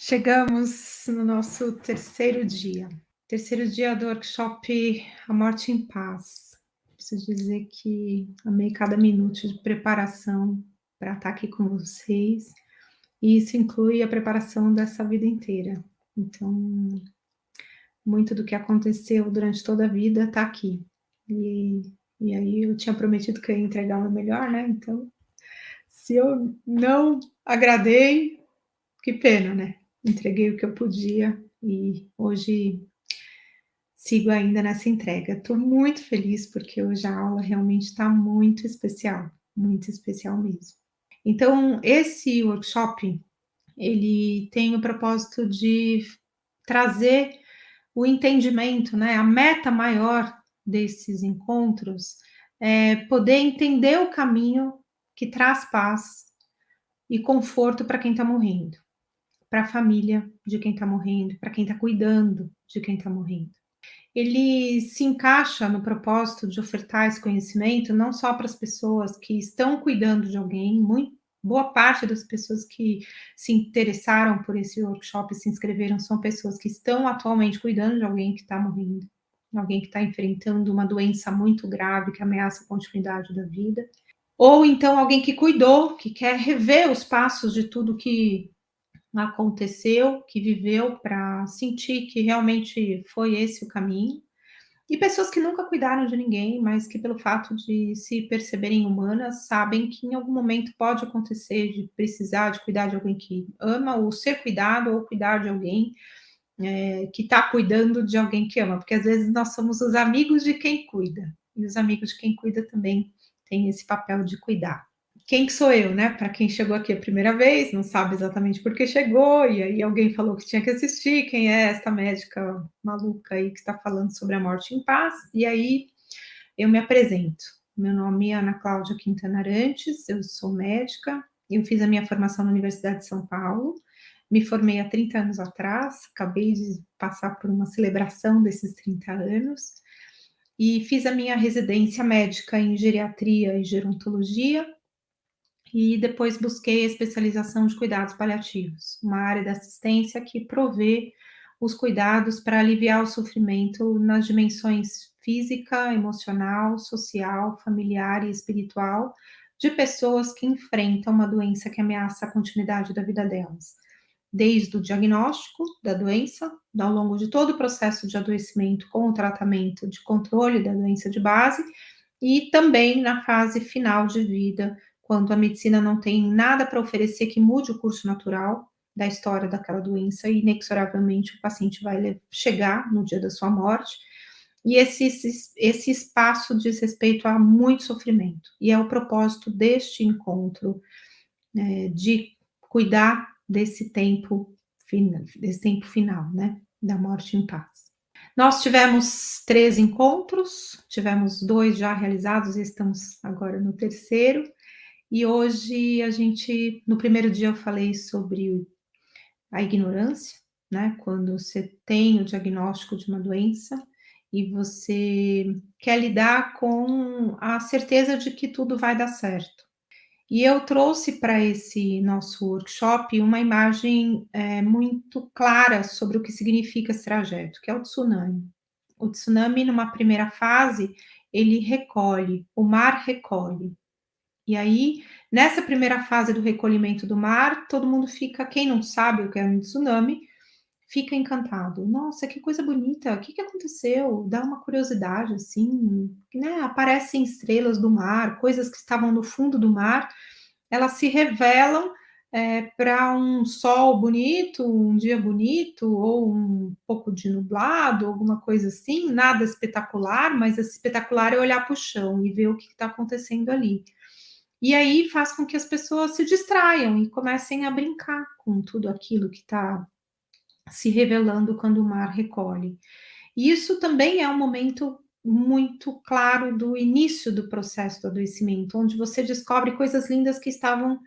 Chegamos no nosso terceiro dia do workshop A Morte em Paz. Preciso dizer que amei cada minuto de preparação para estar aqui com vocês, e isso inclui a preparação dessa vida inteira. Então, muito do que aconteceu durante toda a vida está aqui. E, e aí eu tinha prometido que eu ia entregar o meu melhor, né? Então, se eu não agradei, que pena, né? Entreguei o que eu podia e hoje sigo ainda nessa entrega. Estou muito feliz porque hoje a aula realmente está muito especial mesmo. Então, esse workshop, ele tem o propósito de trazer o entendimento, né? A meta maior desses encontros é poder entender o caminho que traz paz e conforto para quem está morrendo, para a família de quem está morrendo, para quem está cuidando de quem está morrendo. Ele se encaixa no propósito de ofertar esse conhecimento não só para as pessoas que estão cuidando de alguém, boa parte das pessoas que se interessaram por esse workshop e se inscreveram são pessoas que estão atualmente cuidando de alguém que está morrendo, alguém que está enfrentando uma doença muito grave que ameaça a continuidade da vida, ou então alguém que cuidou, que quer rever os passos de tudo que aconteceu, que viveu, para sentir que realmente foi esse o caminho. E pessoas que nunca cuidaram de ninguém, mas que pelo fato de se perceberem humanas, sabem que em algum momento pode acontecer de precisar de cuidar de alguém que ama, ou ser cuidado, ou cuidar de alguém que está cuidando de alguém que ama, porque às vezes nós somos os amigos de quem cuida, e os amigos de quem cuida também têm esse papel de cuidar. Quem que sou eu, né? Para quem chegou aqui a primeira vez, não sabe exatamente por que chegou, e aí alguém falou que tinha que assistir, quem é essa médica maluca aí que está falando sobre a morte em paz, e aí eu me apresento. Meu nome é Ana Cláudia Quintana Arantes, eu sou médica, eu fiz a minha formação na Universidade de São Paulo, me formei há 30 anos atrás, acabei de passar por uma celebração desses 30 anos, e fiz a minha residência médica em geriatria e gerontologia, e depois busquei a especialização de cuidados paliativos, uma área da assistência que provê os cuidados para aliviar o sofrimento nas dimensões física, emocional, social, familiar e espiritual de pessoas que enfrentam uma doença que ameaça a continuidade da vida delas, desde o diagnóstico da doença, ao longo de todo o processo de adoecimento com o tratamento de controle da doença de base, e também na fase final de vida, quando a medicina não tem nada para oferecer que mude o curso natural da história daquela doença e inexoravelmente o paciente vai chegar no dia da sua morte. E esse espaço diz respeito a muito sofrimento, e é o propósito deste encontro, de cuidar desse tempo final, né, da morte em paz. Nós tivemos 3 encontros, tivemos 2 já realizados e estamos agora no terceiro, e hoje no primeiro dia eu falei sobre a ignorância, né, quando você tem o diagnóstico de uma doença e você quer lidar com a certeza de que tudo vai dar certo. E eu trouxe para esse nosso workshop uma imagem muito clara sobre o que significa esse trajeto, que é o tsunami. O tsunami, numa primeira fase, ele recolhe, o mar recolhe. E aí, nessa primeira fase do recolhimento do mar, todo mundo fica, quem não sabe o que é um tsunami, fica encantado. Nossa, que coisa bonita, o que que aconteceu? Dá uma curiosidade, assim, né? Aparecem estrelas do mar, coisas que estavam no fundo do mar, elas se revelam para um sol bonito, um dia bonito, ou um pouco de nublado, alguma coisa assim, nada espetacular, mas espetacular é olhar para o chão e ver o que está acontecendo ali. E aí faz com que as pessoas se distraiam e comecem a brincar com tudo aquilo que está se revelando quando o mar recolhe. E isso também é um momento muito claro do início do processo do adoecimento, onde você descobre coisas lindas que estavam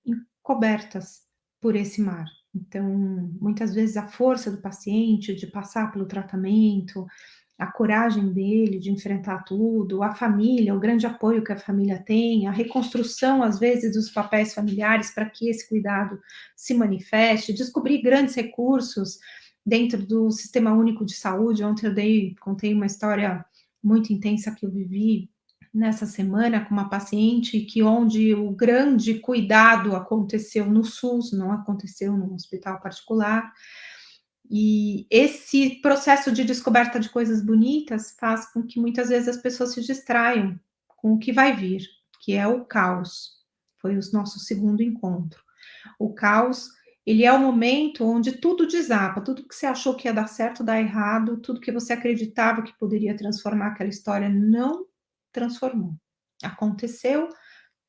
encobertas por esse mar. Então, muitas vezes a força do paciente de passar pelo tratamento, a coragem dele de enfrentar tudo, a família, o grande apoio que a família tem, a reconstrução, às vezes, dos papéis familiares para que esse cuidado se manifeste, descobrir grandes recursos dentro do Sistema Único de Saúde. Ontem eu contei uma história muito intensa que eu vivi nessa semana com uma paciente que onde o grande cuidado aconteceu no SUS, não aconteceu no hospital particular, e esse processo de descoberta de coisas bonitas faz com que muitas vezes as pessoas se distraiam com o que vai vir, que é o caos. Foi o nosso segundo encontro. O caos, ele é o momento onde tudo desaba, tudo que você achou que ia dar certo dá errado, tudo que você acreditava que poderia transformar aquela história não transformou. Aconteceu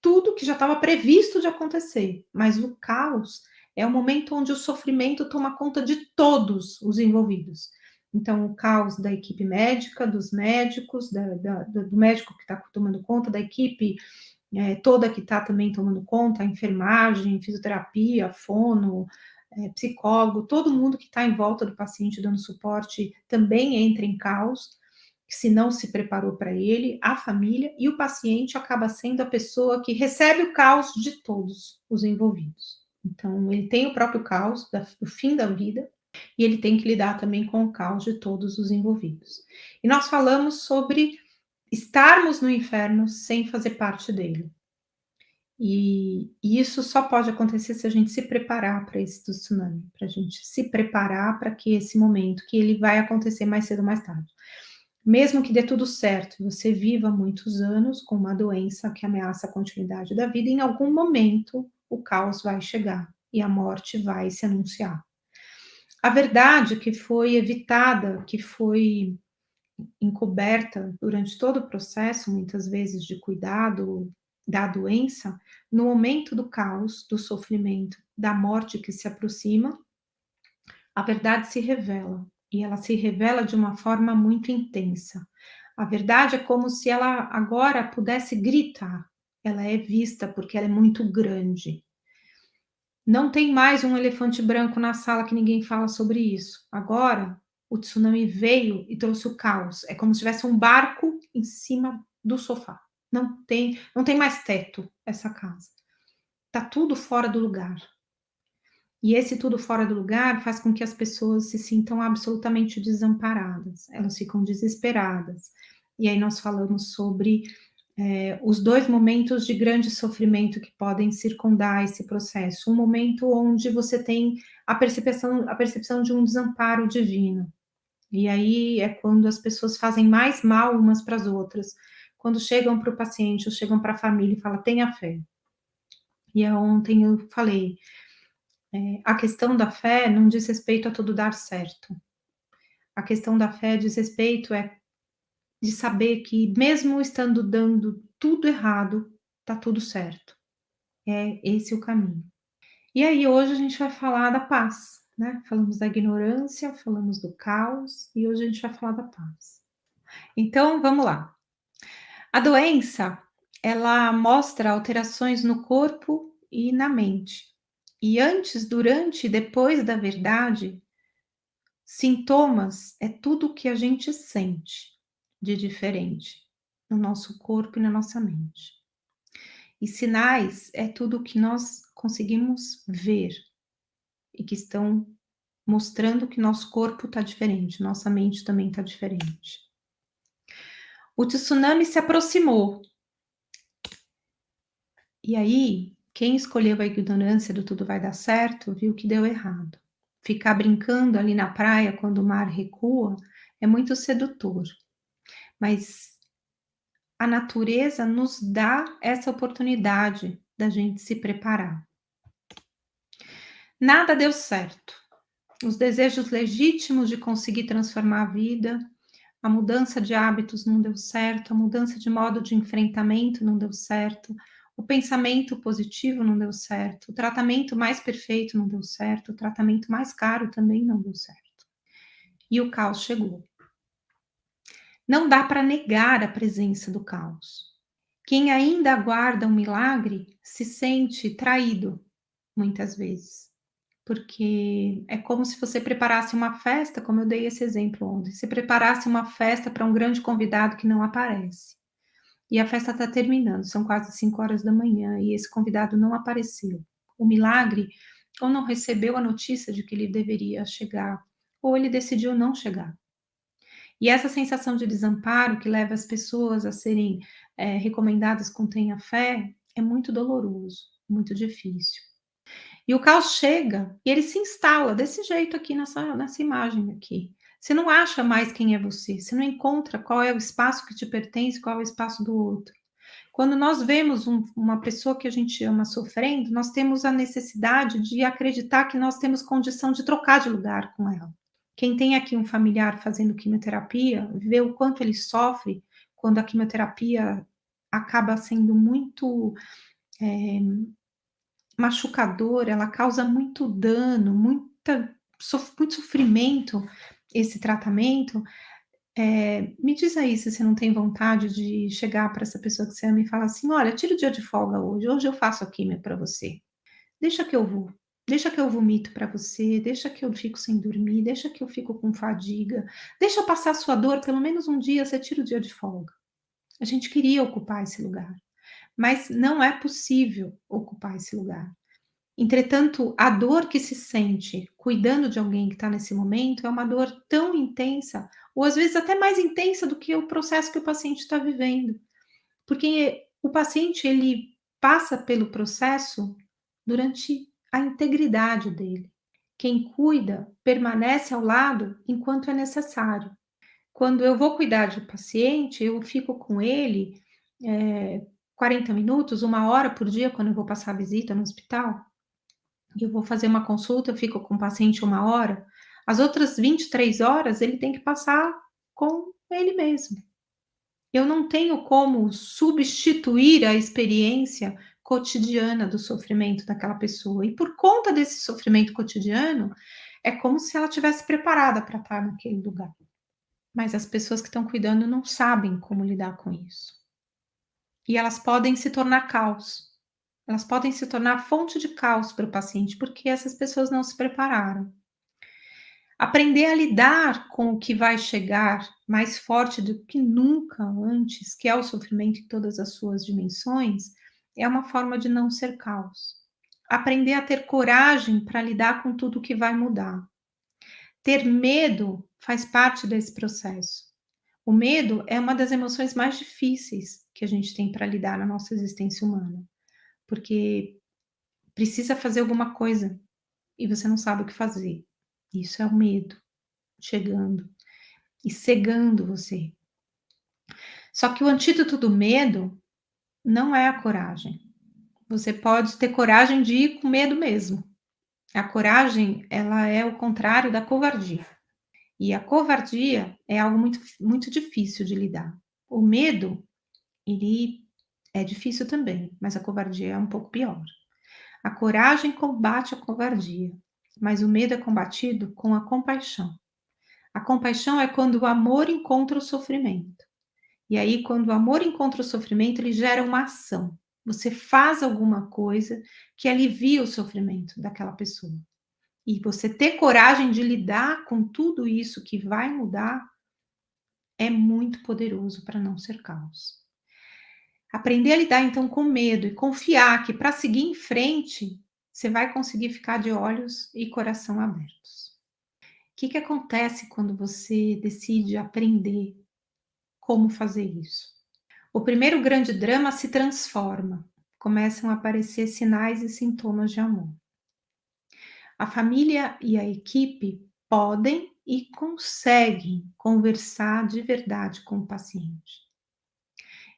tudo que já estava previsto de acontecer, mas o caos é o momento onde o sofrimento toma conta de todos os envolvidos. Então, o caos da equipe médica, dos médicos, do médico que está tomando conta, da equipe toda que está também tomando conta, a enfermagem, fisioterapia, fono, psicólogo, todo mundo que está em volta do paciente dando suporte também entra em caos, se não se preparou para ele, a família, e o paciente acaba sendo a pessoa que recebe o caos de todos os envolvidos. Então, ele tem o próprio caos do fim da vida, e ele tem que lidar também com o caos de todos os envolvidos. E nós falamos sobre estarmos no inferno sem fazer parte dele. E isso só pode acontecer se a gente se preparar para esse tsunami, para a gente se preparar para que esse momento, que ele vai acontecer mais cedo ou mais tarde. Mesmo que dê tudo certo, você viva muitos anos com uma doença que ameaça a continuidade da vida, em algum momento o caos vai chegar e a morte vai se anunciar. A verdade que foi evitada, que foi encoberta durante todo o processo, muitas vezes de cuidado da doença, no momento do caos, do sofrimento, da morte que se aproxima, a verdade se revela, e ela se revela de uma forma muito intensa. A verdade é como se ela agora pudesse gritar. Ela é vista porque ela é muito grande. Não tem mais um elefante branco na sala que ninguém fala sobre isso. Agora, o tsunami veio e trouxe o caos. É como se tivesse um barco em cima do sofá. Não tem mais teto essa casa. Tá tudo fora do lugar. E esse tudo fora do lugar faz com que as pessoas se sintam absolutamente desamparadas. Elas ficam desesperadas. E aí nós falamos sobre os dois momentos de grande sofrimento que podem circundar esse processo. Um momento onde você tem a percepção de um desamparo divino. E aí é quando as pessoas fazem mais mal umas para as outras. Quando chegam para o paciente ou chegam para a família e falam, tenha fé. E ontem eu falei, a questão da fé não diz respeito a tudo dar certo. A questão da fé diz respeito de saber que mesmo estando dando tudo errado, tá tudo certo. É esse o caminho. E aí hoje a gente vai falar da paz, né? Falamos da ignorância, falamos do caos e hoje a gente vai falar da paz. Então, vamos lá. A doença, ela mostra alterações no corpo e na mente. E antes, durante e depois da verdade, sintomas é tudo o que a gente sente de diferente no nosso corpo e na nossa mente. E sinais é tudo o que nós conseguimos ver e que estão mostrando que nosso corpo está diferente, nossa mente também está diferente. O tsunami se aproximou. E aí, quem escolheu a ignorância do tudo vai dar certo, viu que deu errado. Ficar brincando ali na praia quando o mar recua é muito sedutor. Mas a natureza nos dá essa oportunidade da gente se preparar. Nada deu certo. Os desejos legítimos de conseguir transformar a vida, a mudança de hábitos não deu certo, a mudança de modo de enfrentamento não deu certo, o pensamento positivo não deu certo, o tratamento mais perfeito não deu certo, o tratamento mais caro também não deu certo. E o caos chegou. Não dá para negar a presença do caos. Quem ainda aguarda um milagre se sente traído, muitas vezes, porque é como se você preparasse uma festa, como eu dei esse exemplo ontem, você preparasse uma festa para um grande convidado que não aparece. E a festa está terminando, são quase 5 horas da manhã e esse convidado não apareceu. O milagre, ou não recebeu a notícia de que ele deveria chegar, ou ele decidiu não chegar. E essa sensação de desamparo que leva as pessoas a serem recomendadas com tenha fé é muito doloroso, muito difícil. E o caos chega e ele se instala desse jeito aqui nessa imagem aqui. Você não acha mais quem é você não encontra qual é o espaço que te pertence, qual é o espaço do outro. Quando nós vemos uma pessoa que a gente ama sofrendo, nós temos a necessidade de acreditar que nós temos condição de trocar de lugar com ela. Quem tem aqui um familiar fazendo quimioterapia, vê o quanto ele sofre quando a quimioterapia acaba sendo muito machucadora, ela causa muito dano, muito sofrimento esse tratamento. Me diz aí se você não tem vontade de chegar para essa pessoa que você ama e falar assim: "Olha, tira o dia de folga hoje eu faço a quimio para você. Deixa que eu vou, deixa que eu vomito para você, deixa que eu fico sem dormir, deixa que eu fico com fadiga, deixa eu passar a sua dor pelo menos um dia, você tira o dia de folga". A gente queria ocupar esse lugar, mas não é possível ocupar esse lugar. Entretanto, a dor que se sente cuidando de alguém que está nesse momento é uma dor tão intensa, ou às vezes até mais intensa do que o processo que o paciente está vivendo, porque o paciente ele passa pelo processo durante a integridade dele. Quem cuida permanece ao lado enquanto é necessário. Quando eu vou cuidar de um paciente, eu fico com ele 40 minutos, 1 hora por dia, quando eu vou passar a visita no hospital. Eu vou fazer uma consulta, eu fico com o paciente 1 hora, as outras 23 horas ele tem que passar com ele mesmo. Eu não tenho como substituir a experiência cotidiana do sofrimento daquela pessoa. E por conta desse sofrimento cotidiano, é como se ela tivesse preparada para estar naquele lugar. Mas as pessoas que estão cuidando não sabem como lidar com isso. E elas podem se tornar caos. Elas podem se tornar fonte de caos para o paciente, porque essas pessoas não se prepararam. Aprender a lidar com o que vai chegar mais forte do que nunca antes, que é o sofrimento em todas as suas dimensões, é uma forma de não ser caos. Aprender a ter coragem para lidar com tudo que vai mudar. Ter medo faz parte desse processo. O medo é uma das emoções mais difíceis que a gente tem para lidar na nossa existência humana, porque precisa fazer alguma coisa e você não sabe o que fazer. Isso é o medo chegando e cegando você. Só que o antídoto do medo não é a coragem. Você pode ter coragem de ir com medo mesmo. A coragem, ela é o contrário da covardia. E a covardia é algo muito, muito difícil de lidar. O medo, ele é difícil também, mas a covardia é um pouco pior. A coragem combate a covardia, mas o medo é combatido com a compaixão. A compaixão é quando o amor encontra o sofrimento. E aí, quando o amor encontra o sofrimento, ele gera uma ação. Você faz alguma coisa que alivia o sofrimento daquela pessoa. E você ter coragem de lidar com tudo isso que vai mudar é muito poderoso para não ser caos. Aprender a lidar então com medo e confiar que para seguir em frente, você vai conseguir ficar de olhos e coração abertos. O que acontece quando você decide aprender como fazer isso? O primeiro grande drama se transforma, começam a aparecer sinais e sintomas de amor. A família e a equipe podem e conseguem conversar de verdade com o paciente.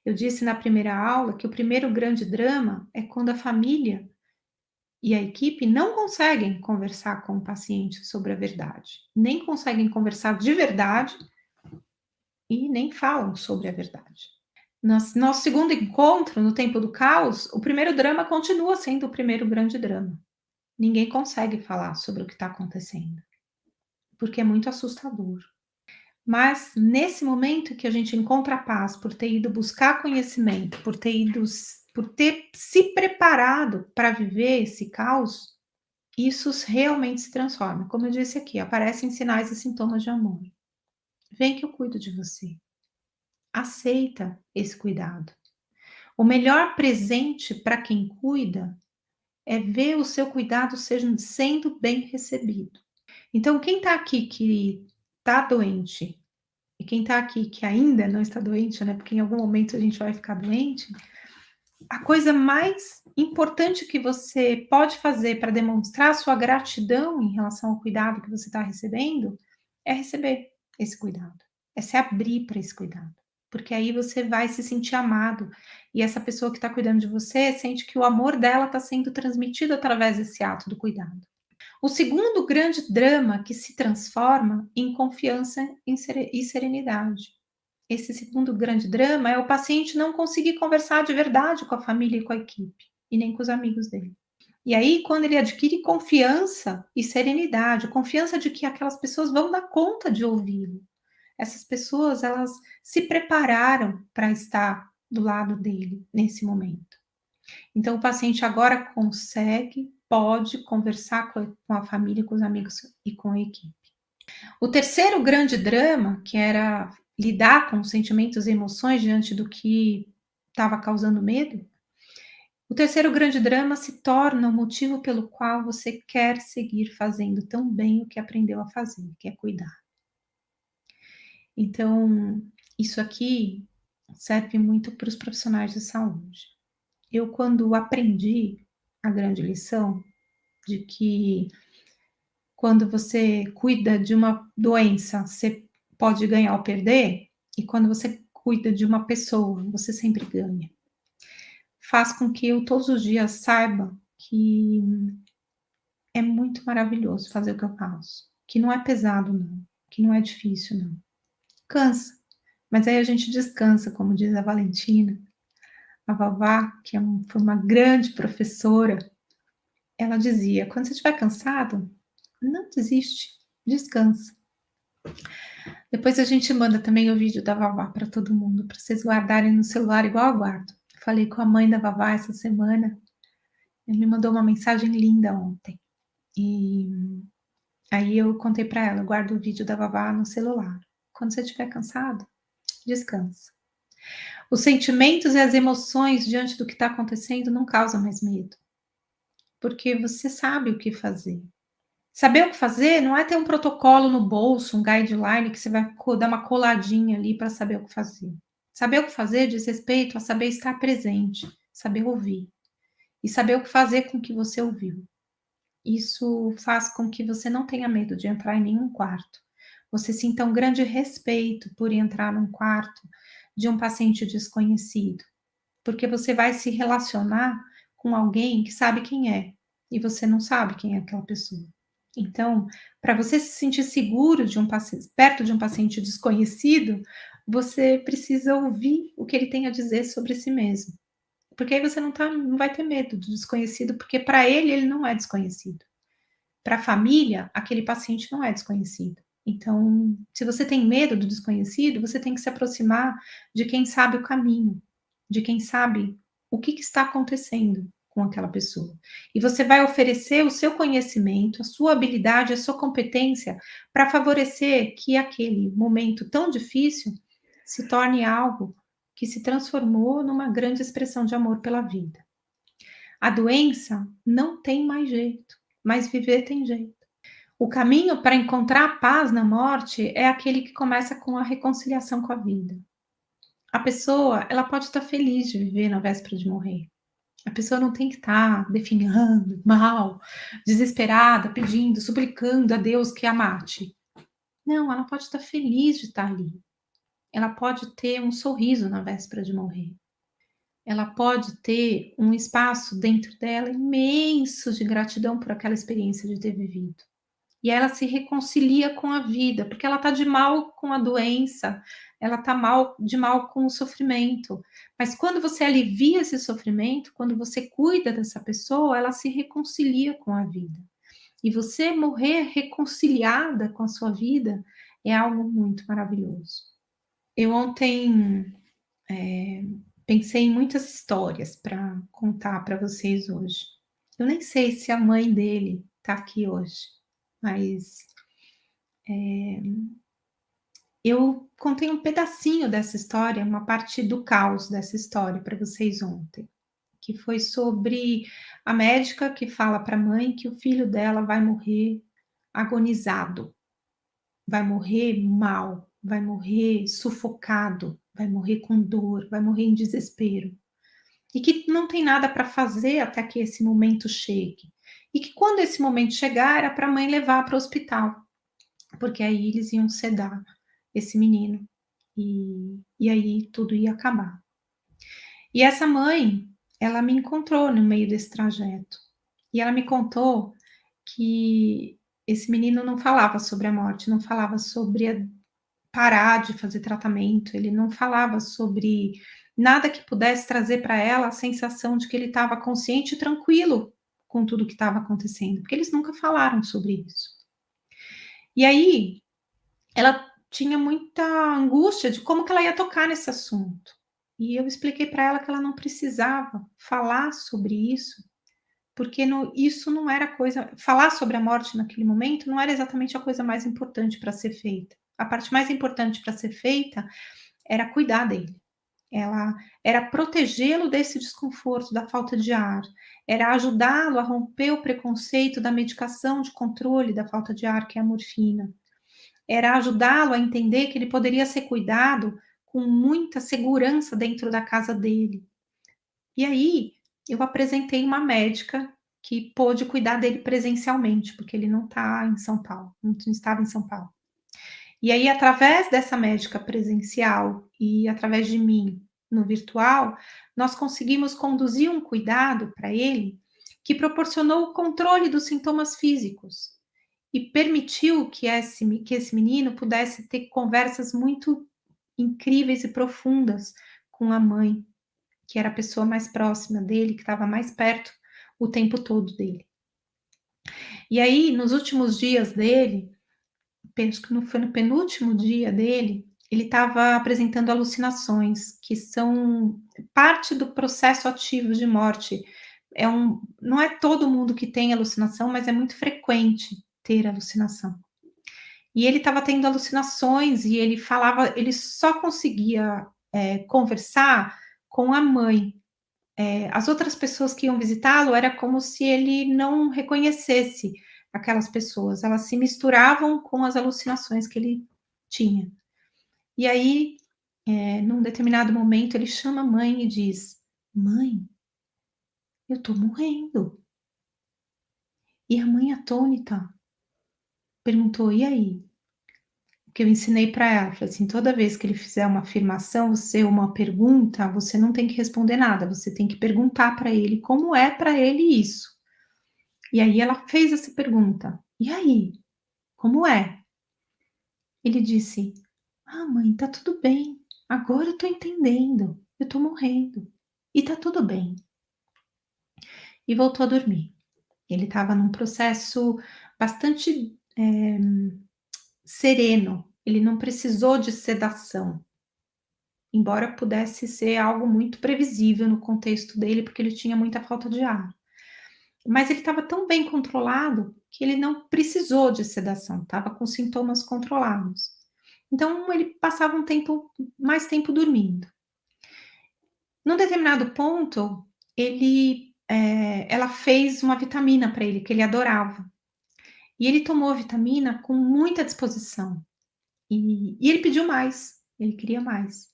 Eu disse na primeira aula que o primeiro grande drama é quando a família e a equipe não conseguem conversar com o paciente sobre a verdade, nem conseguem conversar de verdade e nem falam sobre a verdade. Nosso segundo encontro, no tempo do caos, o primeiro drama continua sendo o primeiro grande drama. Ninguém consegue falar sobre o que está acontecendo, porque é muito assustador. Mas nesse momento que a gente encontra a paz por ter ido buscar conhecimento, por ter se preparado para viver esse caos, isso realmente se transforma. Como eu disse aqui, aparecem sinais e sintomas de amor. Vem que eu cuido de você. Aceita esse cuidado. O melhor presente para quem cuida é ver o seu cuidado sendo bem recebido. Então, quem está aqui que está doente e quem está aqui que ainda não está doente, né? Porque em algum momento a gente vai ficar doente. A coisa mais importante que você pode fazer para demonstrar sua gratidão em relação ao cuidado que você está recebendo é receber esse cuidado, é se abrir para esse cuidado, porque aí você vai se sentir amado e essa pessoa que está cuidando de você sente que o amor dela está sendo transmitido através desse ato do cuidado. O segundo grande drama que se transforma em confiança e serenidade. Esse segundo grande drama é o paciente não conseguir conversar de verdade com a família e com a equipe, e nem com os amigos dele. E aí, quando ele adquire confiança e serenidade, confiança de que aquelas pessoas vão dar conta de ouvi-lo. Essas pessoas, elas se prepararam para estar do lado dele nesse momento. Então, o paciente agora consegue, pode conversar com a família, com os amigos e com a equipe. O terceiro grande drama, que era lidar com os sentimentos e emoções diante do que estava causando medo, o terceiro grande drama se torna o motivo pelo qual você quer seguir fazendo tão bem o que aprendeu a fazer, que é cuidar. Então, isso aqui serve muito para os profissionais de saúde. Eu, quando aprendi a grande lição de que quando você cuida de uma doença, você pode ganhar ou perder, e quando você cuida de uma pessoa, você sempre ganha. Faz com que eu todos os dias saiba que é muito maravilhoso fazer o que eu faço, que não é pesado não, que não é difícil não. Cansa, mas aí a gente descansa, como diz a Valentina. A Vavá, que foi uma grande professora, ela dizia: "Quando você estiver cansado, não desiste, descansa". Depois a gente manda também o vídeo da Vavá para todo mundo, para vocês guardarem no celular igual eu guardo. Falei com a mãe da Vavá essa semana, ela me mandou uma mensagem linda ontem. E aí eu contei para ela: "Guarda o vídeo da Vavá no celular. Quando você estiver cansado, descansa". Os sentimentos e as emoções diante do que está acontecendo não causam mais medo, porque você sabe o que fazer. Saber o que fazer não é ter um protocolo no bolso, um guideline que você vai dar uma coladinha ali para saber o que fazer. Saber o que fazer diz respeito a saber estar presente, saber ouvir e saber o que fazer com o que você ouviu. Isso faz com que você não tenha medo de entrar em nenhum quarto. Você sinta um grande respeito por entrar num quarto de um paciente desconhecido, porque você vai se relacionar com alguém que sabe quem é e você não sabe quem é aquela pessoa. Então, para você se sentir seguro de um paciente, perto de um paciente desconhecido, você precisa ouvir o que ele tem a dizer sobre si mesmo. Porque aí você não vai ter medo do desconhecido, porque para ele não é desconhecido. Para a família, aquele paciente não é desconhecido. Então, se você tem medo do desconhecido, você tem que se aproximar de quem sabe o caminho, de quem sabe o que está acontecendo com aquela pessoa. E você vai oferecer o seu conhecimento, a sua habilidade, a sua competência para favorecer que aquele momento tão difícil se torne algo que se transformou numa grande expressão de amor pela vida. A doença não tem mais jeito, mas viver tem jeito. O caminho para encontrar a paz na morte é aquele que começa com a reconciliação com a vida. A pessoa, ela pode estar feliz de viver na véspera de morrer. A pessoa não tem que estar definhando, mal, desesperada, pedindo, suplicando a Deus que a mate. Não, ela pode estar feliz de estar ali. Ela pode ter um sorriso na véspera de morrer. Ela pode ter um espaço dentro dela imenso de gratidão por aquela experiência de ter vivido. E ela se reconcilia com a vida, porque ela está de mal com a doença, ela está de mal com o sofrimento. Mas quando você alivia esse sofrimento, quando você cuida dessa pessoa, ela se reconcilia com a vida. E você morrer reconciliada com a sua vida é algo muito maravilhoso. Eu ontem pensei em muitas histórias para contar para vocês hoje. Eu nem sei se a mãe dele estar aqui hoje, mas, eh, eu contei um pedacinho dessa história, uma parte do caos dessa história para vocês ontem, que foi sobre a médica que fala para a mãe que o filho dela vai morrer agonizado, vai morrer mal, vai morrer sufocado, vai morrer com dor, vai morrer em desespero. E que não tem nada para fazer até que esse momento chegue. E que quando esse momento chegar, era para a mãe levar para o hospital, porque aí eles iam sedar esse menino e aí tudo ia acabar. E essa mãe, ela me encontrou no meio desse trajeto. E ela me contou que esse menino não falava sobre a morte, não falava sobre parar de fazer tratamento, ele não falava sobre nada que pudesse trazer para ela a sensação de que ele estava consciente e tranquilo com tudo que estava acontecendo, porque eles nunca falaram sobre isso. E aí, ela tinha muita angústia de como que ela ia tocar nesse assunto. E eu expliquei para ela que ela não precisava falar sobre isso, porque isso não era coisa. Falar sobre a morte naquele momento não era exatamente a coisa mais importante para ser feita. A parte mais importante para ser feita era cuidar dele. Ela era protegê-lo desse desconforto, da falta de ar, era ajudá-lo a romper o preconceito da medicação de controle da falta de ar, que é a morfina. Era ajudá-lo a entender que ele poderia ser cuidado com muita segurança dentro da casa dele. E aí, eu apresentei uma médica que pôde cuidar dele presencialmente, porque ele não está em São Paulo, não estava em São Paulo. E aí, através dessa médica presencial e através de mim no virtual, nós conseguimos conduzir um cuidado para ele que proporcionou o controle dos sintomas físicos e permitiu que esse menino pudesse ter conversas muito incríveis e profundas com a mãe, que era a pessoa mais próxima dele, que estava mais perto o tempo todo dele. E aí, nos últimos dias dele, penso que não foi no penúltimo dia dele, ele estava apresentando alucinações, que são parte do processo ativo de morte. Não é todo mundo que tem alucinação, mas é muito frequente ter alucinação. E ele estava tendo alucinações e ele falava, ele só conseguia conversar com a mãe. As outras pessoas que iam visitá-lo era como se ele não reconhecesse aquelas pessoas, elas se misturavam com as alucinações que ele tinha. E aí, num determinado momento, ele chama a mãe e diz: "Mãe, eu tô morrendo". E a mãe atônita perguntou: "E aí?". O que eu ensinei para ela, falei assim: "Toda vez que ele fizer uma afirmação, uma pergunta, você não tem que responder nada, você tem que perguntar para ele como é para ele isso". E aí ela fez essa pergunta: "E aí, como é?". Ele disse: "Ah, mãe, tá tudo bem. Agora eu tô entendendo. Eu tô morrendo. E tá tudo bem". E voltou a dormir. Ele estava num processo bastante, sereno. Ele não precisou de sedação, embora pudesse ser algo muito previsível no contexto dele, porque ele tinha muita falta de ar. Mas ele estava tão bem controlado que ele não precisou de sedação, estava com sintomas controlados. Então ele passava mais tempo dormindo. Num determinado ponto, ela fez uma vitamina para ele, que ele adorava. E ele tomou a vitamina com muita disposição. E ele pediu mais, ele queria mais.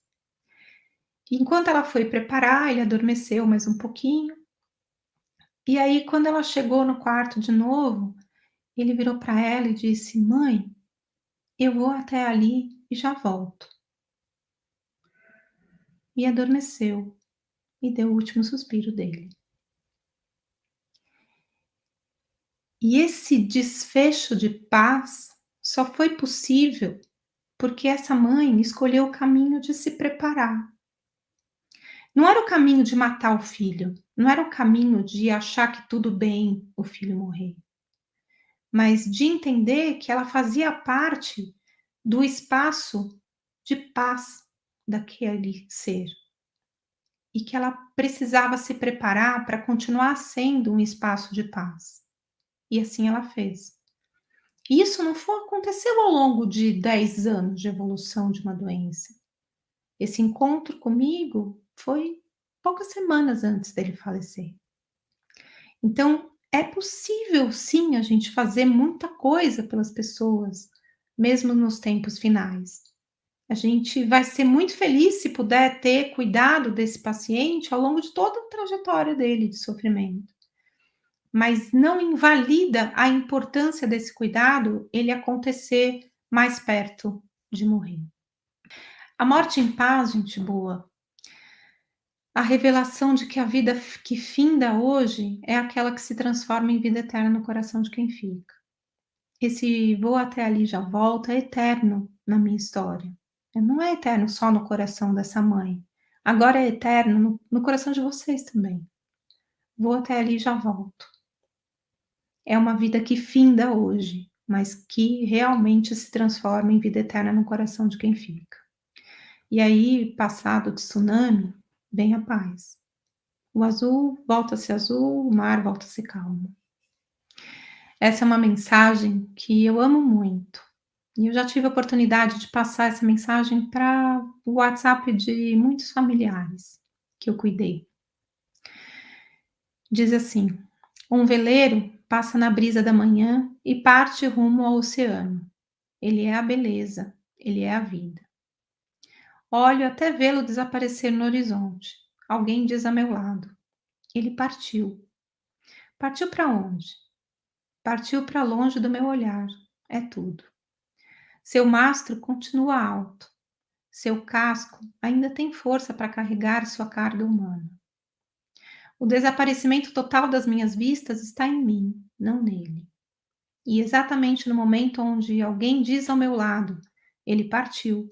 Enquanto ela foi preparar, ele adormeceu mais um pouquinho. E aí, quando ela chegou no quarto de novo, ele virou para ela e disse: "Mãe, eu vou até ali e já volto". E adormeceu e deu o último suspiro dele. E esse desfecho de paz só foi possível porque essa mãe escolheu o caminho de se preparar. Não era o caminho de matar o filho, não era o caminho de achar que tudo bem o filho morrer, mas de entender que ela fazia parte do espaço de paz daquele ser e que ela precisava se preparar para continuar sendo um espaço de paz. E assim ela fez. E isso não aconteceu ao longo de 10 anos de evolução de uma doença. Esse encontro comigo foi poucas semanas antes dele falecer. Então, é possível sim a gente fazer muita coisa pelas pessoas, mesmo nos tempos finais. A gente vai ser muito feliz se puder ter cuidado desse paciente ao longo de toda a trajetória dele de sofrimento. Mas não invalida a importância desse cuidado ele acontecer mais perto de morrer. A morte em paz, gente boa, a revelação de que a vida que finda hoje é aquela que se transforma em vida eterna no coração de quem fica. Esse vou até ali já volta é eterno na minha história. Não é eterno só no coração dessa mãe. Agora é eterno no coração de vocês também. Vou até ali e já volto. É uma vida que finda hoje, mas que realmente se transforma em vida eterna no coração de quem fica. E aí, passado o tsunami, vem a paz. O azul volta a ser azul, o mar volta a ser calmo. Essa é uma mensagem que eu amo muito. E eu já tive a oportunidade de passar essa mensagem para o WhatsApp de muitos familiares que eu cuidei. Diz assim: um veleiro passa na brisa da manhã e parte rumo ao oceano. Ele é a beleza, ele é a vida. Olho até vê-lo desaparecer no horizonte. Alguém diz a meu lado: ele partiu. Partiu para onde? Partiu para longe do meu olhar. É tudo. Seu mastro continua alto. Seu casco ainda tem força para carregar sua carga humana. O desaparecimento total das minhas vistas está em mim, não nele. E exatamente no momento onde alguém diz ao meu lado: ele partiu,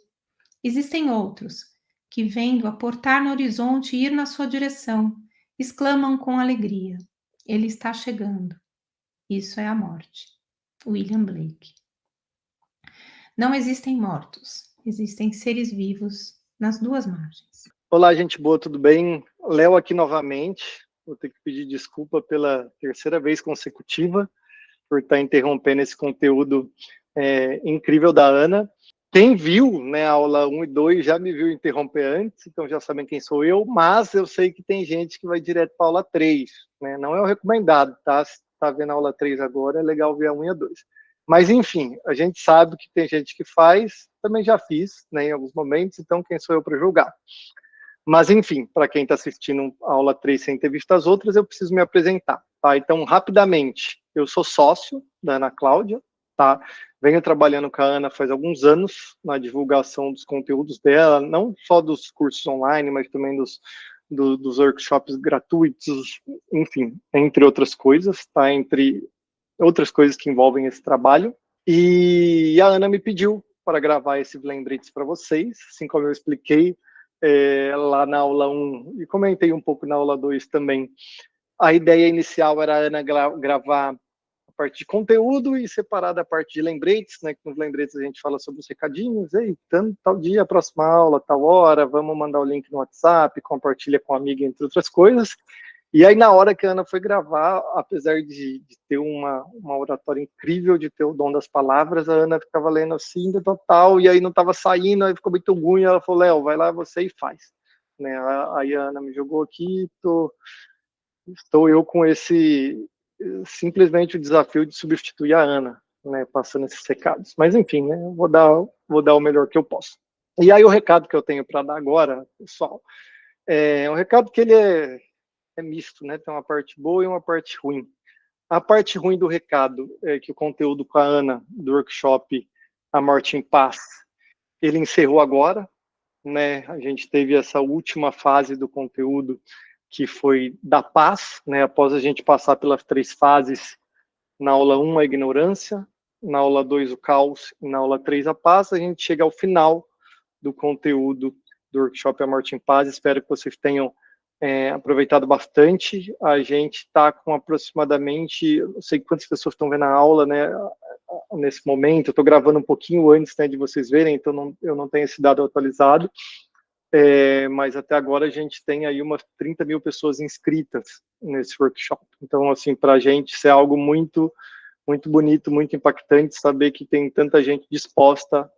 existem outros que, vendo aportar no horizonte e ir na sua direção, exclamam com alegria: ele está chegando. Isso é a morte. William Blake. Não existem mortos, existem seres vivos nas duas margens. Olá, gente boa, tudo bem? Léo aqui novamente. Vou ter que pedir desculpa pela terceira vez consecutiva por estar interrompendo esse conteúdo incrível da Ana. Quem viu, né, a aula 1 e 2 já me viu interromper antes, então já sabem quem sou eu, mas eu sei que tem gente que vai direto para a aula 3, né? Não é o recomendado, tá? Se está vendo a aula 3 agora, é legal ver a 1 e a 2. Mas, enfim, a gente sabe que tem gente que faz, também já fiz, né, em alguns momentos, então quem sou eu para julgar? Mas, enfim, para quem está assistindo a aula 3 sem ter visto as outras, eu preciso me apresentar, tá? Então, rapidamente, eu sou sócio da Ana Cláudia, tá? Venho trabalhando com a Ana faz alguns anos na divulgação dos conteúdos dela, não só dos cursos online, mas também dos workshops gratuitos, enfim, entre outras coisas, tá? Entre outras coisas que envolvem esse trabalho. E a Ana me pediu para gravar esse Blendrits para vocês, assim como eu expliquei lá na aula 1 e comentei um pouco na aula 2 também. A ideia inicial era a Ana gravar a parte de conteúdo e separar da parte de lembretes, né, que nos lembretes a gente fala sobre os recadinhos, ei, tal dia, próxima aula, tal hora, vamos mandar o link no WhatsApp, compartilha com a amiga, entre outras coisas. E aí, na hora que a Ana foi gravar, apesar de ter uma oratória incrível, de ter o dom das palavras, a Ana ficava lendo assim, total, e aí não estava saindo, aí ficou muito ruim, ela falou: Léo, vai lá você e faz. Né? Aí a Ana me jogou aqui, estou eu com simplesmente o desafio de substituir a Ana, né, passando esses recados. Mas, enfim, né, vou dar o melhor que eu posso. E aí o recado que eu tenho para dar agora, pessoal, é um recado que ele é misto, né? Tem uma parte boa e uma parte ruim. A parte ruim do recado é que o conteúdo com a Ana do workshop A Morte em Paz, ele encerrou agora, né? A gente teve essa última fase do conteúdo que foi da paz, né? Após a gente passar pelas 3 fases, na aula 1 a ignorância, na aula 2 o caos e na aula 3 a paz, a gente chega ao final do conteúdo do workshop A Morte em Paz. Espero que vocês tenham aproveitado bastante. A gente está com aproximadamente, não sei quantas pessoas estão vendo a aula, né, nesse momento. Eu estou gravando um pouquinho antes, né, de vocês verem, então eu não tenho esse dado atualizado, mas até agora a gente tem aí umas 30 mil pessoas inscritas nesse workshop. Então, assim, para a gente isso é algo muito, muito bonito, muito impactante, saber que tem tanta gente disposta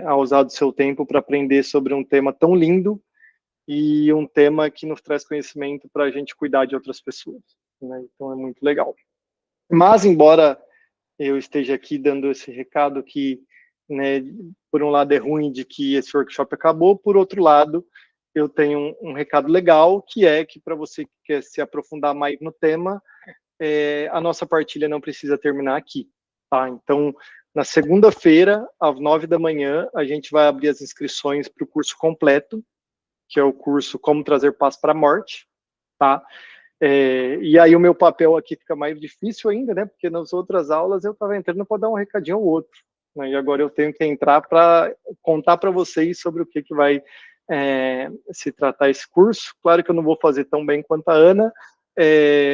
a usar do seu tempo para aprender sobre um tema tão lindo e um tema que nos traz conhecimento para a gente cuidar de outras pessoas, né? Então, é muito legal. Mas, embora eu esteja aqui dando esse recado que, né, por um lado é ruim de que esse workshop acabou, por outro lado, eu tenho um recado legal, que é que para você que quer se aprofundar mais no tema, a nossa partilha não precisa terminar aqui, tá? Então, na segunda-feira, às 9 da manhã, a gente vai abrir as inscrições para o curso completo, que é o curso Como Trazer Paz para a Morte, tá? E aí o meu papel aqui fica mais difícil ainda, né? Porque nas outras aulas eu estava entrando para dar um recadinho ao outro, né? E agora eu tenho que entrar para contar para vocês sobre o que vai se tratar esse curso. Claro que eu não vou fazer tão bem quanto a Ana,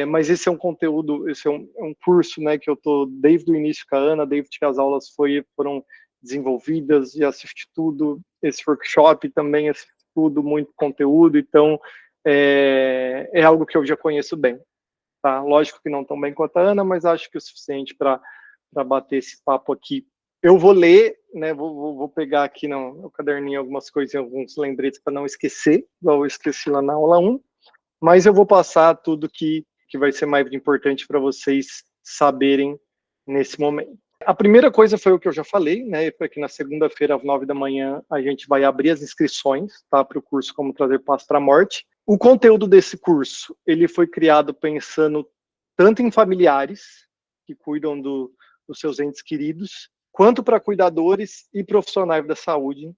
mas esse é um conteúdo, esse é um curso, né, que eu estou desde o início com a Ana, desde que as aulas foram desenvolvidas, e assisti tudo, esse workshop também assisti tudo, muito conteúdo, então é algo que eu já conheço bem, tá? Lógico que não tão bem quanto a Ana, mas acho que é o suficiente para bater esse papo aqui. Eu vou ler, né, vou pegar aqui no caderninho algumas coisas, alguns lembretes para não esquecer, igual eu esqueci lá na aula 1, mas eu vou passar tudo que vai ser mais importante para vocês saberem nesse momento. A primeira coisa foi o que eu já falei, né, foi que na segunda-feira, às 9 da manhã, a gente vai abrir as inscrições, tá, para o curso Como Trazer Paz para a Morte. O conteúdo desse curso, ele foi criado pensando tanto em familiares que cuidam dos seus entes queridos, quanto para cuidadores e profissionais da saúde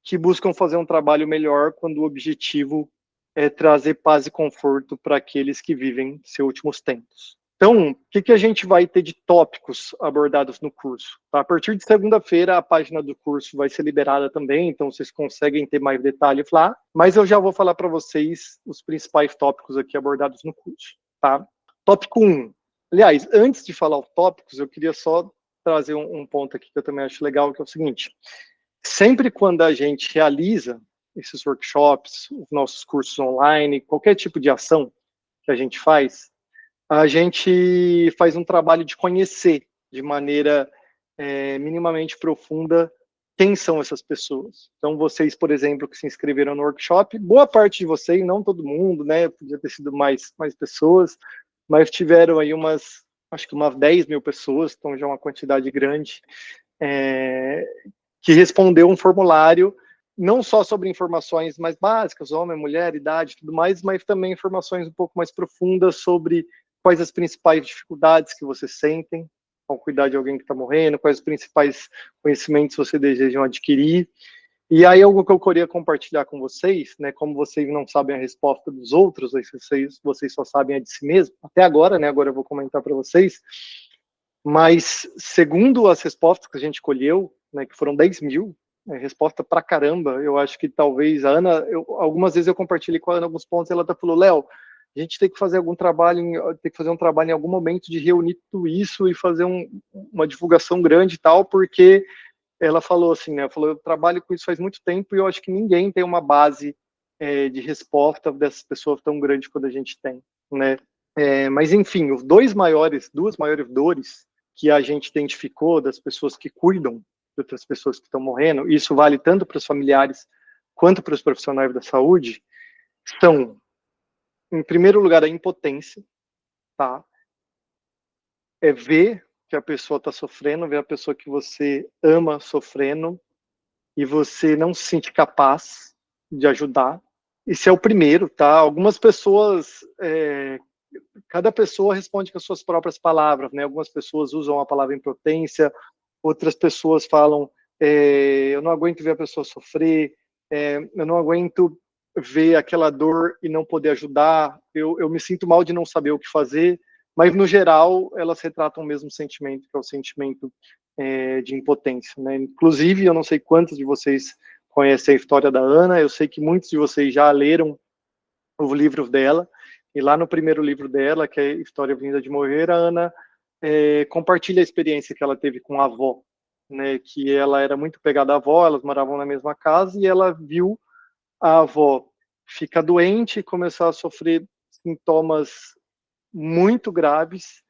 que buscam fazer um trabalho melhor quando o objetivo é trazer paz e conforto para aqueles que vivem seus últimos tempos. Então, o que a gente vai ter de tópicos abordados no curso? A partir de segunda-feira, a página do curso vai ser liberada também, então vocês conseguem ter mais detalhes lá, mas eu já vou falar para vocês os principais tópicos aqui abordados no curso, tá? Tópico 1. Aliás, antes de falar os tópicos, eu queria só trazer um ponto aqui que eu também acho legal, que é o seguinte: sempre quando a gente realiza esses workshops, os nossos cursos online, qualquer tipo de ação que a gente faz um trabalho de conhecer de maneira minimamente profunda quem são essas pessoas. Então, vocês, por exemplo, que se inscreveram no workshop, boa parte de vocês, não todo mundo, né, podia ter sido mais pessoas, mas tiveram aí acho que umas 10 mil pessoas, então já é uma quantidade grande, que respondeu um formulário, não só sobre informações mais básicas, homem, mulher, idade, tudo mais, mas também informações um pouco mais profundas sobre quais as principais dificuldades que vocês sentem ao cuidar de alguém que está morrendo, quais os principais conhecimentos vocês desejam adquirir. E aí algo que eu queria compartilhar com vocês, né, como vocês não sabem a resposta dos outros, vocês só sabem a de si mesmo, até agora, né, agora eu vou comentar para vocês, mas segundo as respostas que a gente colheu, né, que foram 10 mil, resposta pra caramba, eu acho que talvez a Ana, algumas vezes eu compartilhei com a Ana alguns pontos, e ela falou, Léo, a gente tem que fazer um trabalho em algum momento de reunir tudo isso e fazer uma divulgação grande e tal, porque ela falou assim, né, eu trabalho com isso faz muito tempo e eu acho que ninguém tem uma base de resposta dessas pessoas tão grande quanto a gente tem, né? Mas enfim, os duas maiores dores que a gente identificou das pessoas que cuidam de outras pessoas que estão morrendo, e isso vale tanto para os familiares quanto para os profissionais da saúde, são, em primeiro lugar, a impotência, tá? É ver que a pessoa está sofrendo, ver a pessoa que você ama sofrendo, e você não se sente capaz de ajudar. Esse é o primeiro, tá? Algumas pessoas, cada pessoa responde com as suas próprias palavras, né? Algumas pessoas usam a palavra impotência, outras pessoas falam, eu não aguento ver a pessoa sofrer, eu não aguento ver aquela dor e não poder ajudar, eu me sinto mal de não saber o que fazer, mas no geral elas retratam o mesmo sentimento, que é o sentimento de impotência, né? Inclusive, eu não sei quantos de vocês conhecem a história da Ana, eu sei que muitos de vocês já leram o livro dela, e lá no primeiro livro dela, que é História Vinda de Morrer, a Ana compartilha a experiência que ela teve com a avó, né, que ela era muito pegada à avó, elas moravam na mesma casa, e ela viu a avó ficar doente e começar a sofrer sintomas muito graves,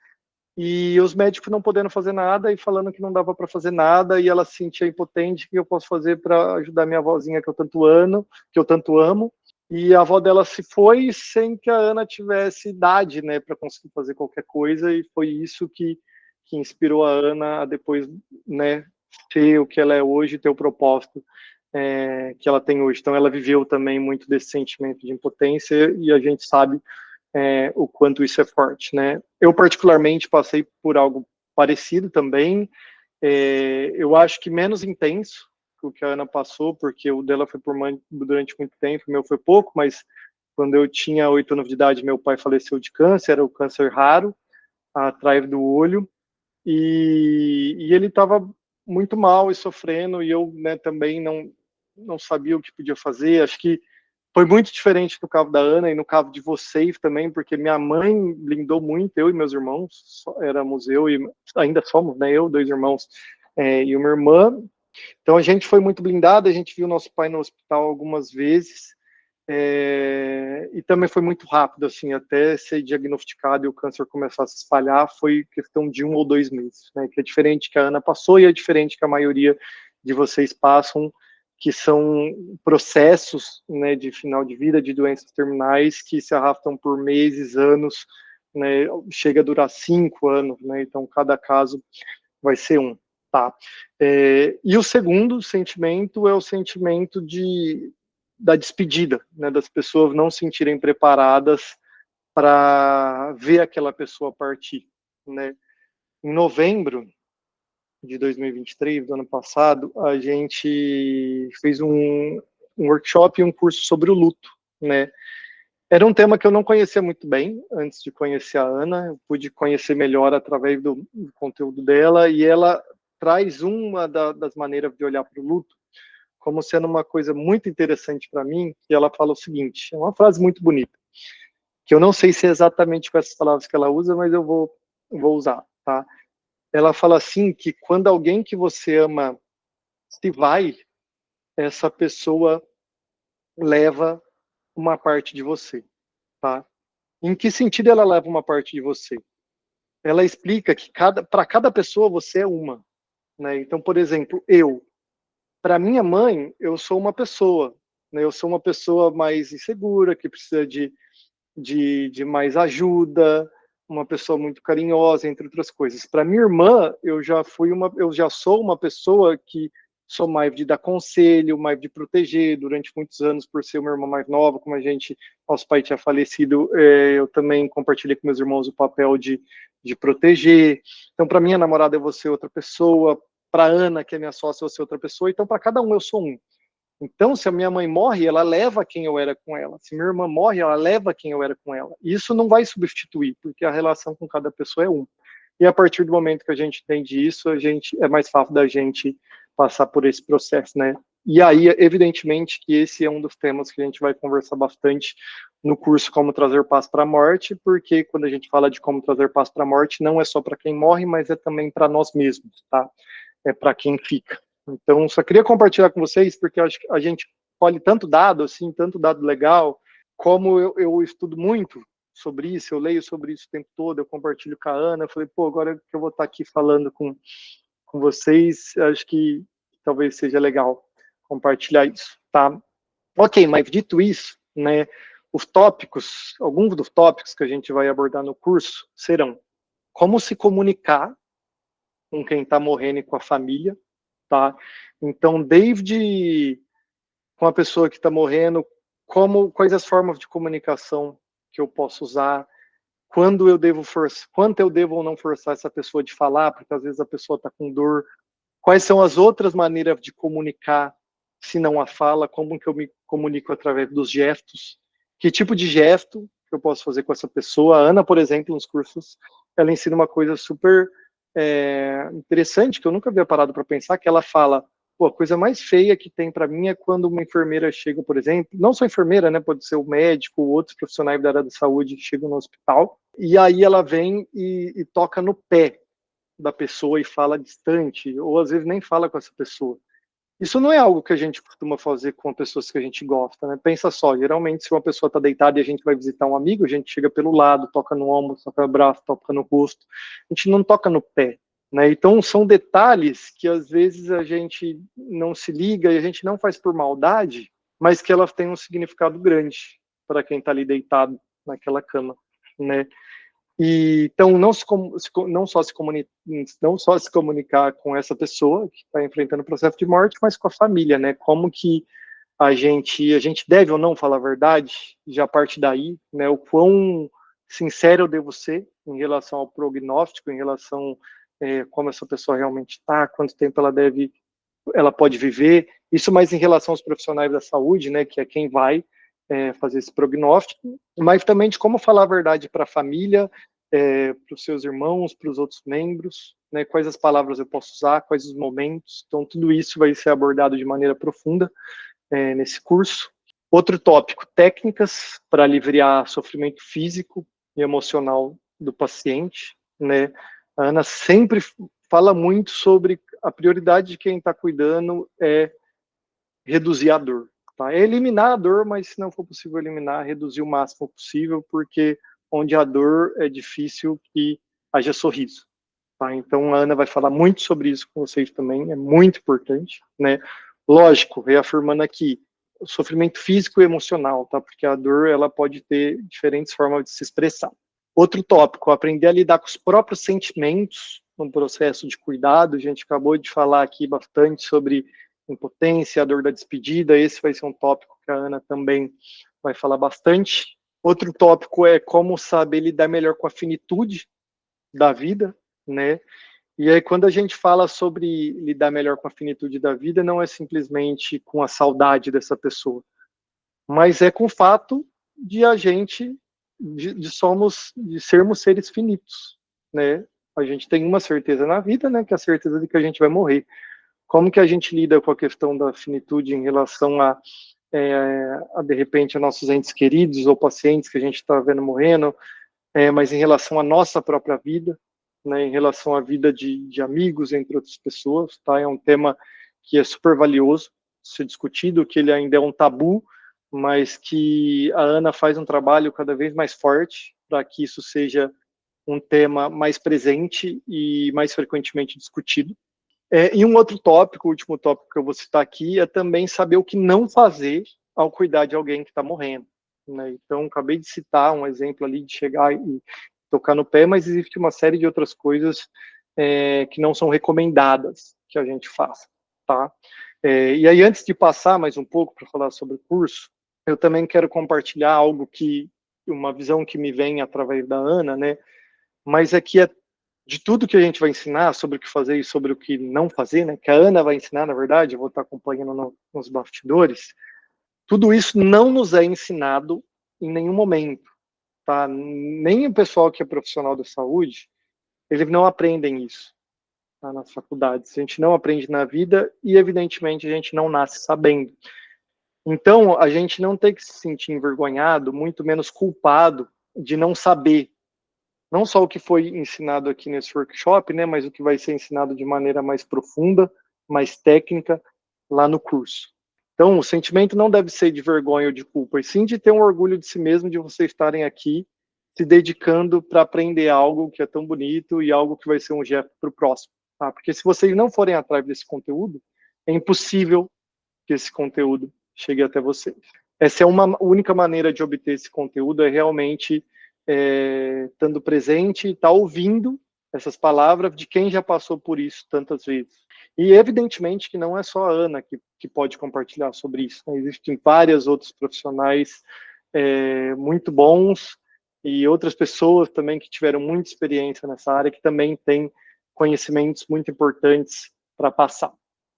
e os médicos não podendo fazer nada e falando que não dava para fazer nada, e ela se sentia impotente. O que eu posso fazer para ajudar minha avózinha que eu tanto amo? E a avó dela se foi sem que a Ana tivesse idade, né, para conseguir fazer qualquer coisa, e foi isso que inspirou a Ana a depois, né, ter o que ela é hoje, ter o propósito que ela tem hoje. Então ela viveu também muito desse sentimento de impotência, e a gente sabe o quanto isso é forte, né? Eu particularmente passei por algo parecido também. Eu acho que menos intenso que o que a Ana passou, porque o dela foi durante muito tempo, o meu foi pouco, mas quando eu tinha 8 anos de idade, meu pai faleceu de câncer, era o câncer raro, atrás do olho, e ele estava muito mal e sofrendo, e eu, né, também não sabia o que podia fazer. Acho que foi muito diferente no caso da Ana e no caso de vocês também, porque minha mãe blindou muito, eu e meus irmãos, éramos eu e ainda somos, né, eu, 2 irmãos e uma irmã. Então a gente foi muito blindado, a gente viu nosso pai no hospital algumas vezes, e também foi muito rápido, assim, até ser diagnosticado e o câncer começar a se espalhar, foi questão de 1 ou 2 meses, né, que é diferente que a Ana passou e é diferente que a maioria de vocês passam, que são processos, né, de final de vida, de doenças terminais, que se arrastam por meses, anos, né, chega a durar 5 anos, né, então cada caso vai ser um, tá? E o segundo sentimento é o sentimento da despedida, né, das pessoas não se sentirem preparadas para ver aquela pessoa partir, né? Em novembro de 2023, do ano passado, a gente fez um workshop e um curso sobre o luto, né? Era um tema que eu não conhecia muito bem antes de conhecer a Ana, eu pude conhecer melhor através do conteúdo dela, e ela traz uma das maneiras de olhar para o luto como sendo uma coisa muito interessante para mim, que ela fala o seguinte, é uma frase muito bonita, que eu não sei se é exatamente com essas palavras que ela usa, mas eu vou usar, tá? Ela fala assim, que quando alguém que você ama se vai, essa pessoa leva uma parte de você, tá? Em que sentido ela leva uma parte de você? Ela explica que para cada pessoa você é uma, né? Então, por exemplo, para minha mãe, eu sou uma pessoa, né? Eu sou uma pessoa mais insegura, que precisa de mais ajuda, uma pessoa muito carinhosa, entre outras coisas. Para minha irmã, eu já sou uma pessoa que sou mais de dar conselho, mais de proteger. Durante muitos anos, por ser uma irmã mais nova, como nosso pai tinha falecido, eu também compartilhei com meus irmãos o papel de proteger. Então, para minha namorada, eu vou ser outra pessoa. Para Ana, que é minha sócia, eu vou ser outra pessoa. Então, para cada um, eu sou um. Então, se a minha mãe morre, ela leva quem eu era com ela. Se minha irmã morre, ela leva quem eu era com ela. E isso não vai substituir, porque a relação com cada pessoa é um. E a partir do momento que a gente entende isso, é mais fácil da gente passar por esse processo, né? E aí, evidentemente, que esse é um dos temas que a gente vai conversar bastante no curso Como Trazer Paz para a Morte, porque quando a gente fala de como trazer paz para a morte, não é só para quem morre, mas é também para nós mesmos, tá? É para quem fica. Então, só queria compartilhar com vocês, porque acho que a gente colhe tanto dado, assim, tanto dado legal, como eu estudo muito sobre isso, eu leio sobre isso o tempo todo, eu compartilho com a Ana, eu falei, pô, agora que eu vou estar aqui falando com vocês, acho que talvez seja legal compartilhar isso, tá? Ok, mas dito isso, né, alguns dos tópicos que a gente vai abordar no curso serão como se comunicar com quem está morrendo e com a família, tá? Então, desde com a pessoa que está morrendo, quais as formas de comunicação que eu posso usar, quanto eu devo ou não forçar essa pessoa de falar, porque às vezes a pessoa está com dor, quais são as outras maneiras de comunicar, se não a fala, como que eu me comunico através dos gestos, que tipo de gesto que eu posso fazer com essa pessoa. A Ana, por exemplo, nos cursos, ela ensina uma coisa super interessante, que eu nunca havia parado para pensar, que ela fala, pô, a coisa mais feia que tem para mim é quando uma enfermeira chega, por exemplo, não só enfermeira, né, pode ser o médico, outros profissionais da área da saúde chegam no hospital, e aí ela vem e toca no pé da pessoa e fala distante, ou às vezes nem fala com essa pessoa. Isso não é algo que a gente costuma fazer com pessoas que a gente gosta, né? Pensa só, geralmente se uma pessoa está deitada e a gente vai visitar um amigo, a gente chega pelo lado, toca no ombro, toca no braço, toca no rosto, a gente não toca no pé, né? Então são detalhes que às vezes a gente não se liga e a gente não faz por maldade, mas que elas têm um significado grande para quem está ali deitado naquela cama, né? E, então, não só se comunicar com essa pessoa que está enfrentando o processo de morte, mas com a família, né? Como que a gente deve ou não falar a verdade, já parte daí, né? O quão sincero eu devo ser em relação ao prognóstico, em relação como essa pessoa realmente está, quanto tempo ela pode viver. Isso mais em relação aos profissionais da saúde, né? Que é quem vai fazer esse prognóstico, mas também de como falar a verdade para a família, para os seus irmãos, para os outros membros, né, quais as palavras eu posso usar, quais os momentos. Então, tudo isso vai ser abordado de maneira profunda nesse curso. Outro tópico, técnicas para aliviar sofrimento físico e emocional do paciente, né? A Ana sempre fala muito sobre a prioridade de quem está cuidando é reduzir a dor. Tá? É eliminar a dor, mas se não for possível eliminar, reduzir o máximo possível, porque onde a dor é difícil que haja sorriso. Tá? Então a Ana vai falar muito sobre isso com vocês também, é muito importante, né? Lógico, reafirmando aqui, o sofrimento físico e emocional, tá? Porque a dor ela pode ter diferentes formas de se expressar. Outro tópico, aprender a lidar com os próprios sentimentos no processo de cuidado. A gente acabou de falar aqui bastante sobre impotência, a dor da despedida. Esse vai ser um tópico que a Ana também vai falar bastante. Outro tópico é como saber lidar melhor com a finitude da vida, né? E aí, quando a gente fala sobre lidar melhor com a finitude da vida, não é simplesmente com a saudade dessa pessoa, mas é com o fato de a gente, de sermos seres finitos, né? A gente tem uma certeza na vida, né? Que é a certeza de que a gente vai morrer. Como que a gente lida com a questão da finitude em relação de repente, a nossos entes queridos ou pacientes que a gente está vendo morrendo, mas em relação à nossa própria vida, né, em relação à vida de amigos, entre outras pessoas, tá? É um tema que é super valioso ser discutido, que ele ainda é um tabu, mas que a Ana faz um trabalho cada vez mais forte para que isso seja um tema mais presente e mais frequentemente discutido. E um outro tópico, o último tópico que eu vou citar aqui, é também saber o que não fazer ao cuidar de alguém que está morrendo. Né? Então, acabei de citar um exemplo ali de chegar e tocar no pé, mas existe uma série de outras coisas que não são recomendadas que a gente faça. Tá? E aí, antes de passar mais um pouco para falar sobre o curso, eu também quero compartilhar uma visão que me vem através da Ana, né? Mas aqui de tudo que a gente vai ensinar sobre o que fazer e sobre o que não fazer, né? Que a Ana vai ensinar, na verdade, eu vou estar acompanhando nos bastidores. Tudo isso não nos é ensinado em nenhum momento, tá? Nem o pessoal que é profissional da saúde, eles não aprendem isso, tá? Nas faculdades. A gente não aprende na vida e, evidentemente, a gente não nasce sabendo. Então, a gente não tem que se sentir envergonhado, muito menos culpado de não saber não só o que foi ensinado aqui nesse workshop, né, mas o que vai ser ensinado de maneira mais profunda, mais técnica, lá no curso. Então, o sentimento não deve ser de vergonha ou de culpa, e sim de ter um orgulho de si mesmo, de vocês estarem aqui se dedicando para aprender algo que é tão bonito e algo que vai ser um gesto para o próximo. Tá? Porque se vocês não forem atrás desse conteúdo, é impossível que esse conteúdo chegue até vocês. Essa é uma única maneira de obter esse conteúdo, é realmente estando presente, tá ouvindo essas palavras de quem já passou por isso tantas vezes. E evidentemente que não é só a Ana que pode compartilhar sobre isso, né? Existem vários outros profissionais muito bons e outras pessoas também que tiveram muita experiência nessa área, que também têm conhecimentos muito importantes para passar,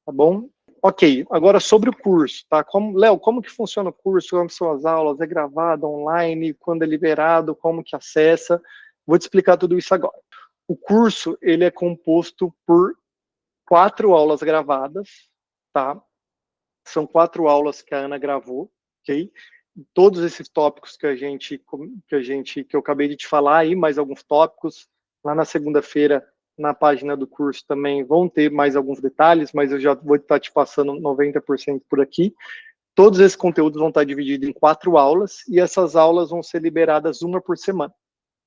tá bom? Ok, agora sobre o curso, tá? Léo, como que funciona o curso? Como são as aulas? É gravado, online? Quando é liberado? Como que acessa? Vou te explicar tudo isso agora. O curso, ele é composto por 4 aulas gravadas, tá? São 4 aulas que a Ana gravou, ok? Todos esses tópicos que eu acabei de te falar aí, mais alguns tópicos. Lá na segunda-feira na página do curso também vão ter mais alguns detalhes, mas eu já vou estar te passando 90% por aqui. Todos esses conteúdos vão estar divididos em 4 aulas, e essas aulas vão ser liberadas uma por semana.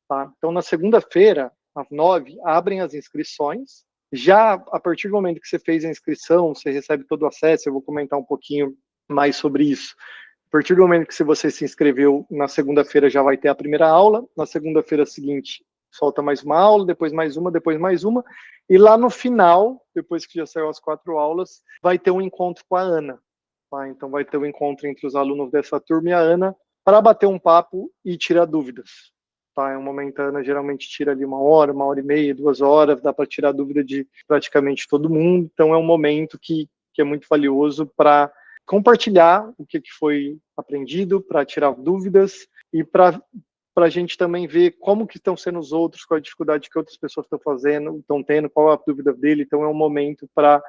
Tá? Então, na segunda-feira, às 9, abrem as inscrições. Já a partir do momento que você fez a inscrição, você recebe todo o acesso, eu vou comentar um pouquinho mais sobre isso. A partir do momento que você se inscreveu, na segunda-feira já vai ter a primeira aula, na segunda-feira seguinte solta mais uma aula, depois mais uma, depois mais uma, e lá no final, depois que já saiu as 4 aulas, vai ter um encontro com a Ana. Tá? Então vai ter um encontro entre os alunos dessa turma e a Ana para bater um papo e tirar dúvidas. Tá? É um momento, a Ana geralmente tira ali 1 hora e meia, 2 horas, dá para tirar dúvida de praticamente todo mundo, então é um momento que é muito valioso para compartilhar o que foi aprendido, para tirar dúvidas e para a gente também ver como que estão sendo os outros, qual a dificuldade que outras pessoas estão tendo, qual a dúvida dele. Então é um momento para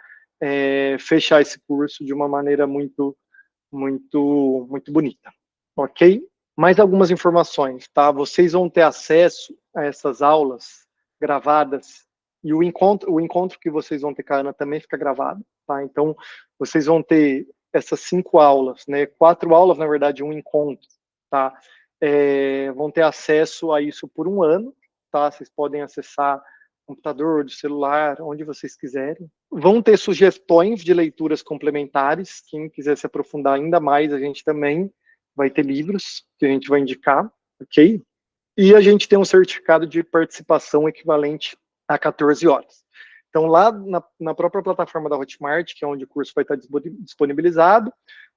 fechar esse curso de uma maneira muito bonita, ok? Mais algumas informações, tá? Vocês vão ter acesso a essas aulas gravadas, e o encontro que vocês vão ter com a Ana também fica gravado, tá? Então vocês vão ter essas 5 aulas, né? 4 aulas, na verdade, um encontro, tá? Vão ter acesso a isso por 1 ano, tá? Vocês podem acessar computador, de celular, onde vocês quiserem. Vão ter sugestões de leituras complementares. Quem quiser se aprofundar ainda mais, a gente também vai ter livros que a gente vai indicar, ok? E a gente tem um certificado de participação equivalente a 14 horas. Então, lá na própria plataforma da Hotmart, que é onde o curso vai estar disponibilizado,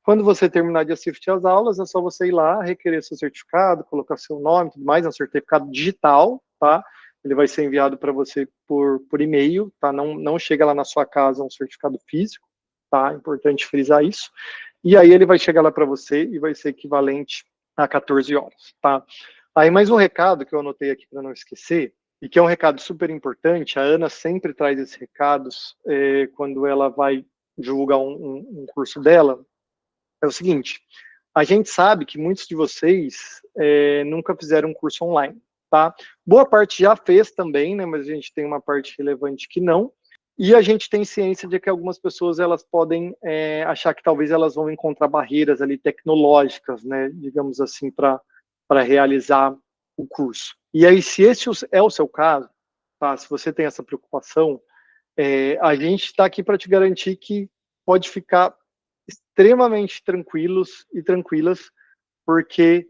quando você terminar de assistir às aulas, é só você ir lá, requerer seu certificado, colocar seu nome, tudo mais. É um certificado digital, tá? Ele vai ser enviado para você por e-mail, tá? Não chega lá na sua casa um certificado físico, tá? É importante frisar isso. E aí ele vai chegar lá para você e vai ser equivalente a 14 horas, tá? Aí mais um recado que eu anotei aqui para não esquecer, e que é um recado super importante. A Ana sempre traz esses recados quando ela vai divulgar um curso dela. É o seguinte: a gente sabe que muitos de vocês nunca fizeram um curso online, tá? Boa parte já fez também, né? Mas a gente tem uma parte relevante que não. E a gente tem ciência de que algumas pessoas elas podem achar que talvez elas vão encontrar barreiras ali tecnológicas, né? Digamos assim, para realizar o curso. E aí, se esse é o seu caso, tá? Se você tem essa preocupação, a gente está aqui para te garantir que pode ficar extremamente tranquilos e tranquilas, porque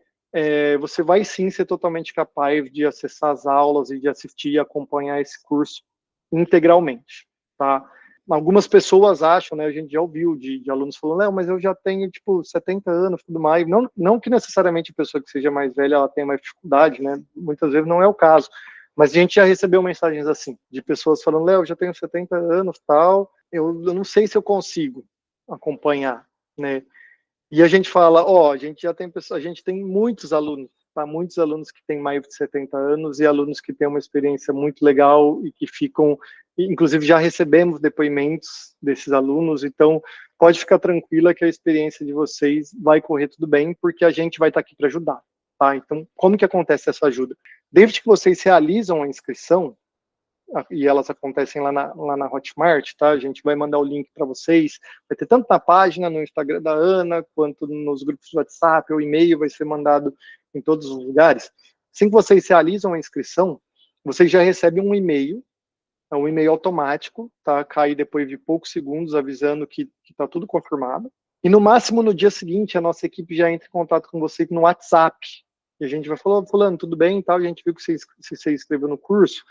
você vai sim ser totalmente capaz de acessar as aulas e de assistir e acompanhar esse curso integralmente, tá? Algumas pessoas acham, né, a gente já ouviu de alunos falando, não, mas eu já tenho, tipo, 70 anos, tudo mais. Não que necessariamente a pessoa que seja mais velha, ela tenha mais dificuldade, né? Muitas vezes não é o caso. Mas a gente já recebeu mensagens assim, de pessoas falando, Léo, eu já tenho 70 anos, tal, eu não sei se eu consigo acompanhar, né? E a gente fala, a gente já tem pessoas, a gente tem muitos alunos, tá? Muitos alunos que têm mais de 70 anos e alunos que têm uma experiência muito legal e que ficam, inclusive já recebemos depoimentos desses alunos, então pode ficar tranquila que a experiência de vocês vai correr tudo bem, porque a gente vai estar aqui para ajudar, tá? Então, como que acontece essa ajuda? Desde que vocês realizam a inscrição, e elas acontecem lá na Hotmart, tá? A gente vai mandar o link para vocês, vai ter tanto na página, no Instagram da Ana, quanto nos grupos de WhatsApp, o e-mail vai ser mandado em todos os lugares. Assim que vocês realizam a inscrição, vocês já recebem um e-mail automático, tá? Cai depois de poucos segundos, avisando que está tudo confirmado. E no máximo no dia seguinte, a nossa equipe já entra em contato com você no WhatsApp. E a gente vai falar, fulano, tudo bem e tal, a gente viu que você inscreveu no curso.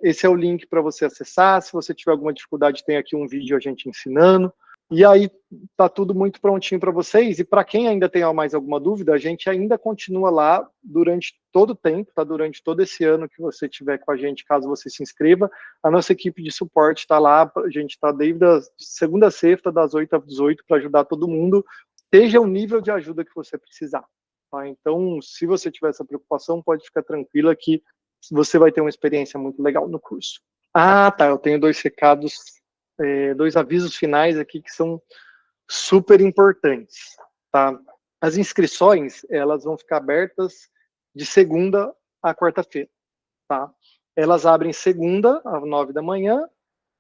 Esse é o link para você acessar. Se você tiver alguma dificuldade, tem aqui um vídeo a gente ensinando. E aí tá tudo muito prontinho para vocês. E para quem ainda tem mais alguma dúvida, a gente ainda continua lá durante todo o tempo, tá? Durante todo esse ano que você tiver com a gente, caso você se inscreva. A nossa equipe de suporte está lá. A gente está desde a segunda a sexta, das 8 às 18, para ajudar todo mundo, seja o nível de ajuda que você precisar. Tá? Então, se você tiver essa preocupação, pode ficar tranquila que você vai ter uma experiência muito legal no curso. Ah, tá, eu tenho 2 recados, 2 avisos finais aqui que são super importantes, tá? As inscrições, elas vão ficar abertas de segunda a quarta-feira, tá? Elas abrem segunda, às 9 da manhã,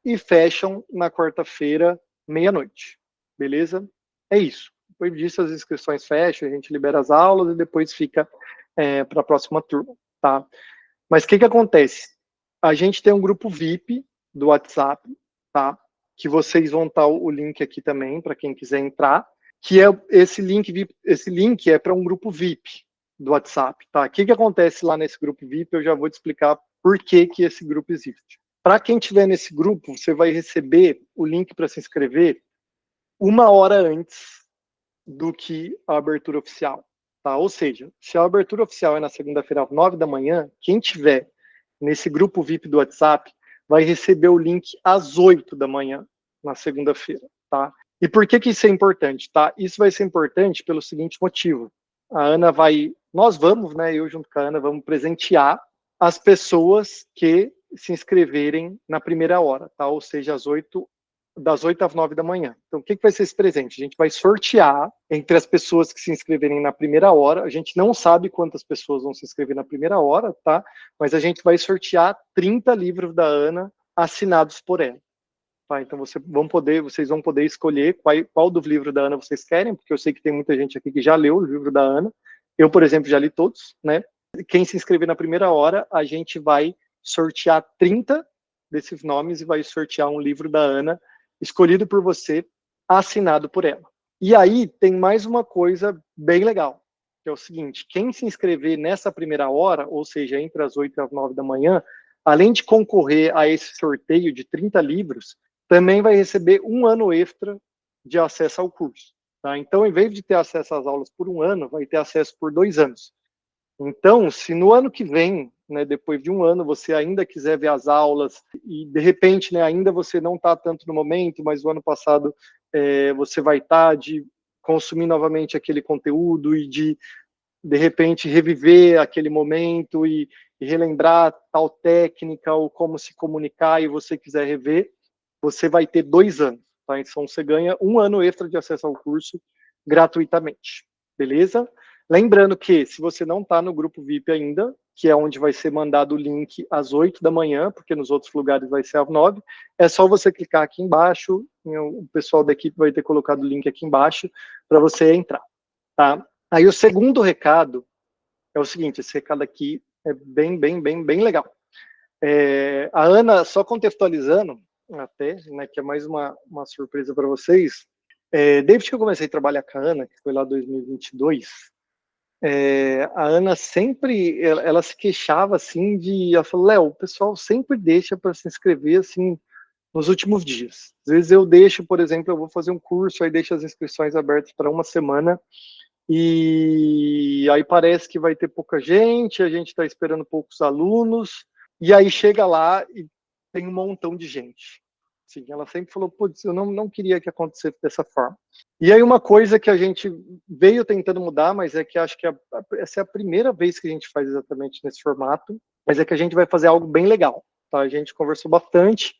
e fecham na quarta-feira, meia-noite. Beleza? É isso. Depois disso, as inscrições fecham, a gente libera as aulas e depois fica para a próxima turma, tá? Mas o que acontece? A gente tem um grupo VIP do WhatsApp, tá? Que vocês vão estar o link aqui também, para quem quiser entrar, que é esse link VIP, esse link é para um grupo VIP do WhatsApp, tá? O que acontece lá nesse grupo VIP? Eu já vou te explicar por que esse grupo existe. Para quem estiver nesse grupo, você vai receber o link para se inscrever 1 hora antes do que a abertura oficial, tá? Ou seja, se a abertura oficial é na segunda-feira às 9 da manhã, quem tiver nesse grupo VIP do WhatsApp vai receber o link às 8 da manhã na segunda-feira, tá? E por que isso é importante, tá? Isso vai ser importante pelo seguinte motivo. A Ana nós vamos, né, eu junto com a Ana, vamos presentear as pessoas que se inscreverem na primeira hora, tá? Ou seja, das 8 às 9 da manhã. Então, o que vai ser esse presente? A gente vai sortear entre as pessoas que se inscreverem na primeira hora. A gente não sabe quantas pessoas vão se inscrever na primeira hora, tá? Mas a gente vai sortear 30 livros da Ana assinados por ela. Tá? Então, vocês vão poder escolher qual do livro da Ana vocês querem, porque eu sei que tem muita gente aqui que já leu o livro da Ana. Eu, por exemplo, já li todos, né? Quem se inscrever na primeira hora, a gente vai sortear 30 desses nomes e vai sortear um livro da Ana escolhido por você, assinado por ela. E aí tem mais uma coisa bem legal, que é o seguinte: quem se inscrever nessa primeira hora, ou seja, entre as 8 e as 9 da manhã, além de concorrer a esse sorteio de 30 livros, também vai receber 1 ano extra de acesso ao curso. Tá? Então, em vez de ter acesso às aulas por 1 ano, vai ter acesso por 2 anos. Então, se no ano que vem, né, depois de 1 ano, você ainda quiser ver as aulas e, de repente, né, ainda você não está tanto no momento, mas o ano passado você vai estar de consumir novamente aquele conteúdo e de repente, reviver aquele momento e relembrar tal técnica ou como se comunicar e você quiser rever, você vai ter 2 anos. Tá? Então, você ganha 1 ano extra de acesso ao curso gratuitamente. Beleza? Lembrando que, se você não está no grupo VIP ainda, que é onde vai ser mandado o link às 8 da manhã, porque nos outros lugares vai ser às 9, é só você clicar aqui embaixo, o pessoal da equipe vai ter colocado o link aqui embaixo para você entrar. Tá? Aí o segundo recado é o seguinte, esse recado aqui é bem legal. A Ana, só contextualizando, até, né, que é mais uma surpresa para vocês, desde que eu comecei a trabalhar com a Ana, que foi lá em 2022, a Ana sempre, ela se queixava assim ela falou, Léo, o pessoal sempre deixa para se inscrever assim nos últimos dias. Às vezes eu deixo, por exemplo, eu vou fazer um curso, aí deixo as inscrições abertas para 1 semana, e aí parece que vai ter pouca gente, a gente está esperando poucos alunos, e aí chega lá e tem um montão de gente. Assim, ela sempre falou, putz, eu não queria que acontecesse dessa forma. E aí uma coisa que a gente veio tentando mudar, mas é que acho que essa é a primeira vez que a gente faz exatamente nesse formato, mas é que a gente vai fazer algo bem legal. Tá? A gente conversou bastante,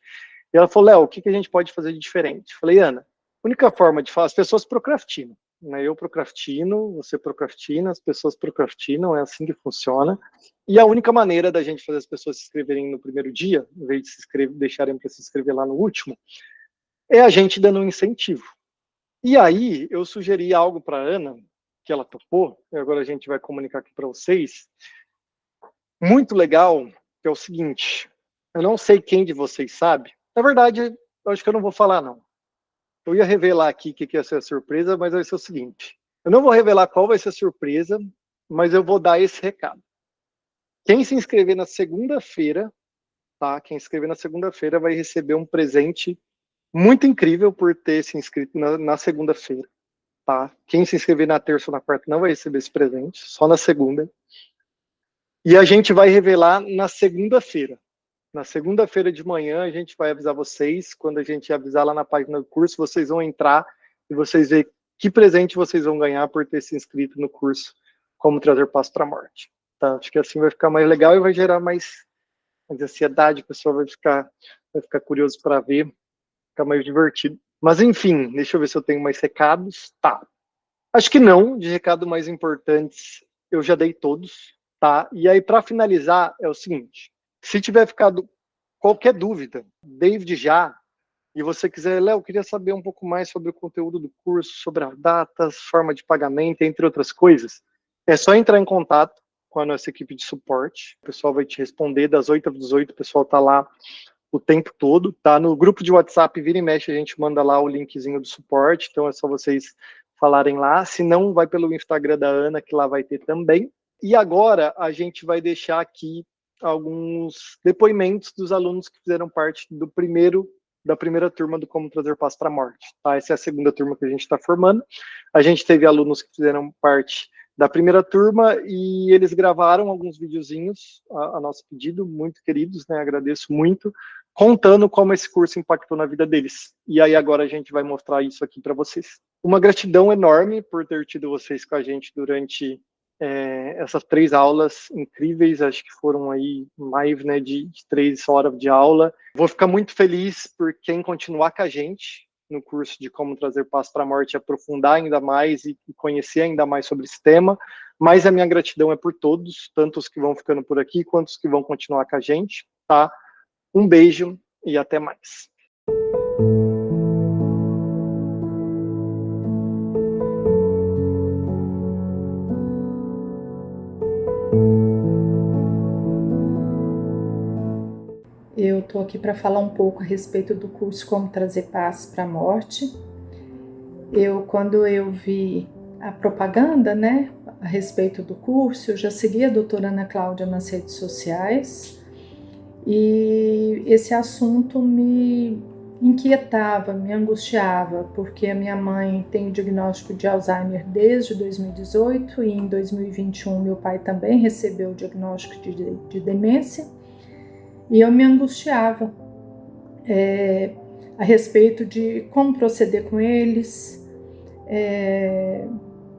e ela falou, Léo, o que a gente pode fazer de diferente? Eu falei, Ana, a única forma de fazer, as pessoas procrastinam. Né? Eu procrastino, você procrastina, as pessoas procrastinam, é assim que funciona. E a única maneira da gente fazer as pessoas se inscreverem no primeiro dia, em vez de deixarem para se inscrever lá no último, é a gente dando um incentivo. E aí eu sugeri algo para a Ana, que ela topou, e agora a gente vai comunicar aqui para vocês, muito legal, que é o seguinte, eu não sei quem de vocês sabe, na verdade, eu acho que eu não vou falar não. Eu ia revelar aqui o que ia ser a surpresa, mas vai ser o seguinte, eu não vou revelar qual vai ser a surpresa, mas eu vou dar esse recado. Quem se inscrever na segunda-feira, tá? Quem se inscrever na segunda-feira vai receber um presente muito incrível por ter se inscrito na segunda-feira, tá? Quem se inscrever na terça ou na quarta não vai receber esse presente, só na segunda. E a gente vai revelar na segunda-feira. Na segunda-feira de manhã a gente vai avisar vocês, quando a gente avisar lá na página do curso, vocês vão entrar e vocês ver que presente vocês vão ganhar por ter se inscrito no curso Como Trazer Paz para a Morte. Tá? Acho que assim vai ficar mais legal e vai gerar mais ansiedade, o pessoal vai ficar curioso para ver, ficar mais divertido. Mas enfim, deixa eu ver se eu tenho mais recados. Tá. Acho que não, de recado mais importantes eu já dei todos, tá? E aí para finalizar é o seguinte, Se tiver ficado qualquer dúvida, David já, e você quiser, Léo, queria saber um pouco mais sobre o conteúdo do curso, sobre as datas, forma de pagamento, entre outras coisas, é só entrar em contato com a nossa equipe de suporte. O pessoal vai te responder das 8 às 18, o pessoal está lá o tempo todo, tá? No grupo de WhatsApp, vira e mexe, a gente manda lá o linkzinho do suporte, então é só vocês falarem lá. Se não, vai pelo Instagram da Ana, que lá vai ter também. E agora a gente vai deixar aqui alguns depoimentos dos alunos que fizeram parte da primeira turma do Como Trazer Paz para a Morte. Tá? Essa é a segunda turma que a gente está formando. A gente teve alunos que fizeram parte da primeira turma e eles gravaram alguns videozinhos a nosso pedido, muito queridos, né? Agradeço muito, contando como esse curso impactou na vida deles. E aí agora a gente vai mostrar isso aqui para vocês. Uma gratidão enorme por ter tido vocês com a gente durante essas 3 aulas incríveis, acho que foram aí mais, né, de 3 horas de aula. Vou ficar muito feliz por quem continuar com a gente no curso de Como Trazer Paz para a Morte, aprofundar ainda mais e conhecer ainda mais sobre esse tema, mas a minha gratidão é por todos, tanto os que vão ficando por aqui, quanto os que vão continuar com a gente, tá? Um beijo e até mais. Eu estou aqui para falar um pouco a respeito do curso Como Trazer Paz para a Morte. Quando eu vi a propaganda, né, a respeito do curso, eu já seguia a doutora Ana Cláudia nas redes sociais e esse assunto me inquietava, me angustiava, porque a minha mãe tem o diagnóstico de Alzheimer desde 2018 e em 2021 meu pai também recebeu o diagnóstico de demência. E eu me angustiava a respeito de como proceder com eles.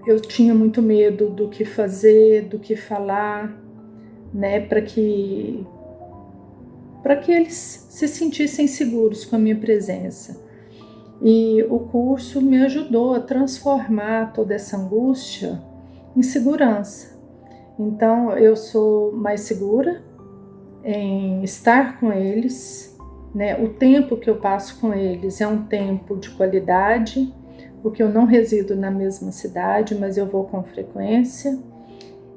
Eu tinha muito medo do que fazer, do que falar, né, para que eles se sentissem seguros com a minha presença. E o curso me ajudou a transformar toda essa angústia em segurança. Então eu sou mais segura em estar com eles, né? O tempo que eu passo com eles é um tempo de qualidade, porque eu não resido na mesma cidade, mas eu vou com frequência.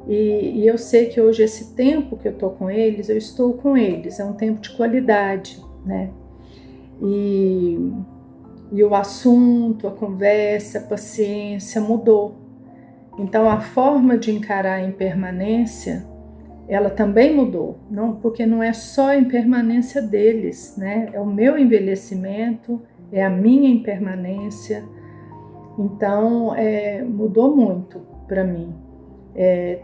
E eu sei que hoje esse tempo que eu estou com eles, eu estou com eles, é um tempo de qualidade, né? E o assunto, a conversa, a paciência mudou. Então a forma de encarar a impermanência ela também mudou, não, porque não é só a impermanência deles, né? É o meu envelhecimento, é a minha impermanência. Então, mudou muito para mim.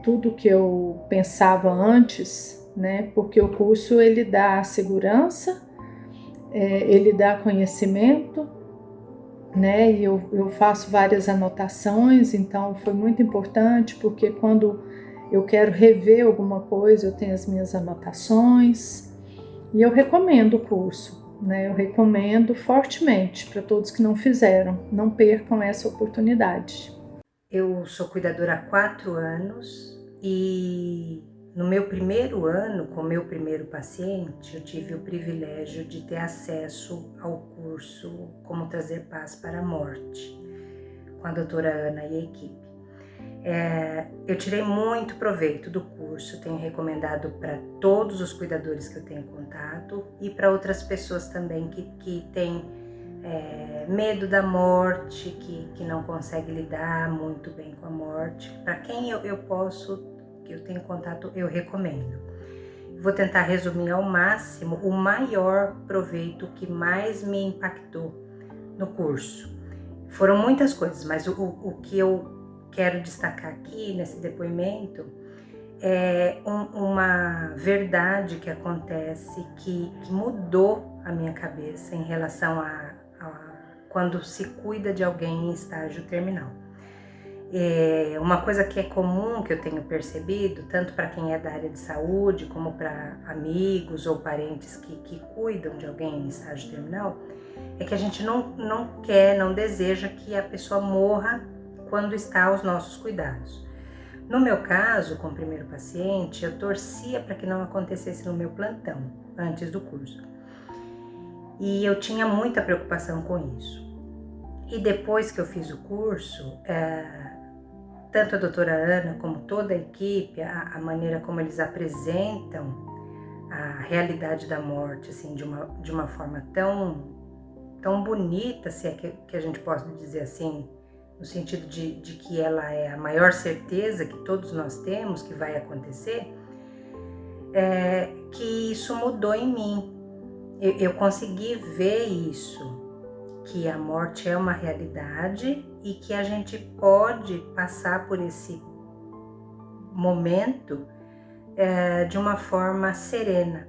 Tudo que eu pensava antes, né? Porque o curso ele dá segurança, ele dá conhecimento, né? E eu faço várias anotações, então foi muito importante, porque quando eu quero rever alguma coisa, eu tenho as minhas anotações e eu recomendo o curso, né? Eu recomendo fortemente para todos que não fizeram, não percam essa oportunidade. Eu sou cuidadora há 4 anos e no meu primeiro ano, com o meu primeiro paciente, eu tive o privilégio de ter acesso ao curso Como Trazer Paz para a Morte, com a doutora Ana e a equipe. Eu tirei muito proveito do curso, tenho recomendado para todos os cuidadores que eu tenho contato e para outras pessoas também que têm medo da morte, que não conseguem lidar muito bem com a morte. Para quem que eu tenho contato, eu recomendo. Vou tentar resumir ao máximo o maior proveito que mais me impactou no curso. Foram muitas coisas, mas o que eu quero destacar aqui nesse depoimento é uma verdade que acontece que mudou a minha cabeça em relação a quando se cuida de alguém em estágio terminal. Uma coisa que é comum, que eu tenho percebido, tanto para quem é da área de saúde, como para amigos ou parentes que cuidam de alguém em estágio terminal, é que a gente não quer, não deseja que a pessoa morra quando está aos nossos cuidados. No meu caso, com o primeiro paciente, eu torcia para que não acontecesse no meu plantão, antes do curso. E eu tinha muita preocupação com isso. E depois que eu fiz o curso, tanto a doutora Ana como toda a equipe, a maneira como eles apresentam a realidade da morte, assim, de uma forma tão bonita, se é que a gente pode dizer assim, no sentido de que ela é a maior certeza que todos nós temos que vai acontecer, que isso mudou em mim. Eu consegui ver isso, que a morte é uma realidade e que a gente pode passar por esse momento de uma forma serena.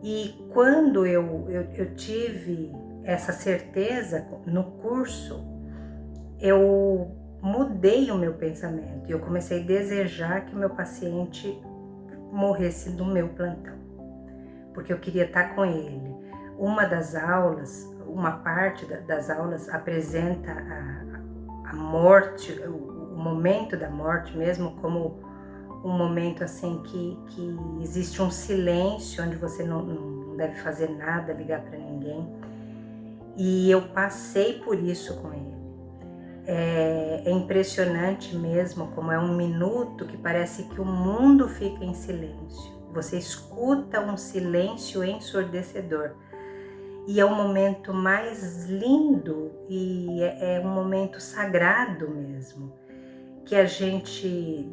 E quando eu tive essa certeza no curso, eu mudei o meu pensamento e eu comecei a desejar que o meu paciente morresse no meu plantão, porque eu queria estar com ele. Uma parte das aulas apresenta a morte, o momento da morte mesmo, como um momento assim que existe um silêncio onde você não deve fazer nada, ligar para ninguém. E eu passei por isso com ele. É impressionante mesmo como é um minuto que parece que o mundo fica em silêncio. Você escuta um silêncio ensurdecedor. E é o momento mais lindo e é um momento sagrado mesmo, que a gente,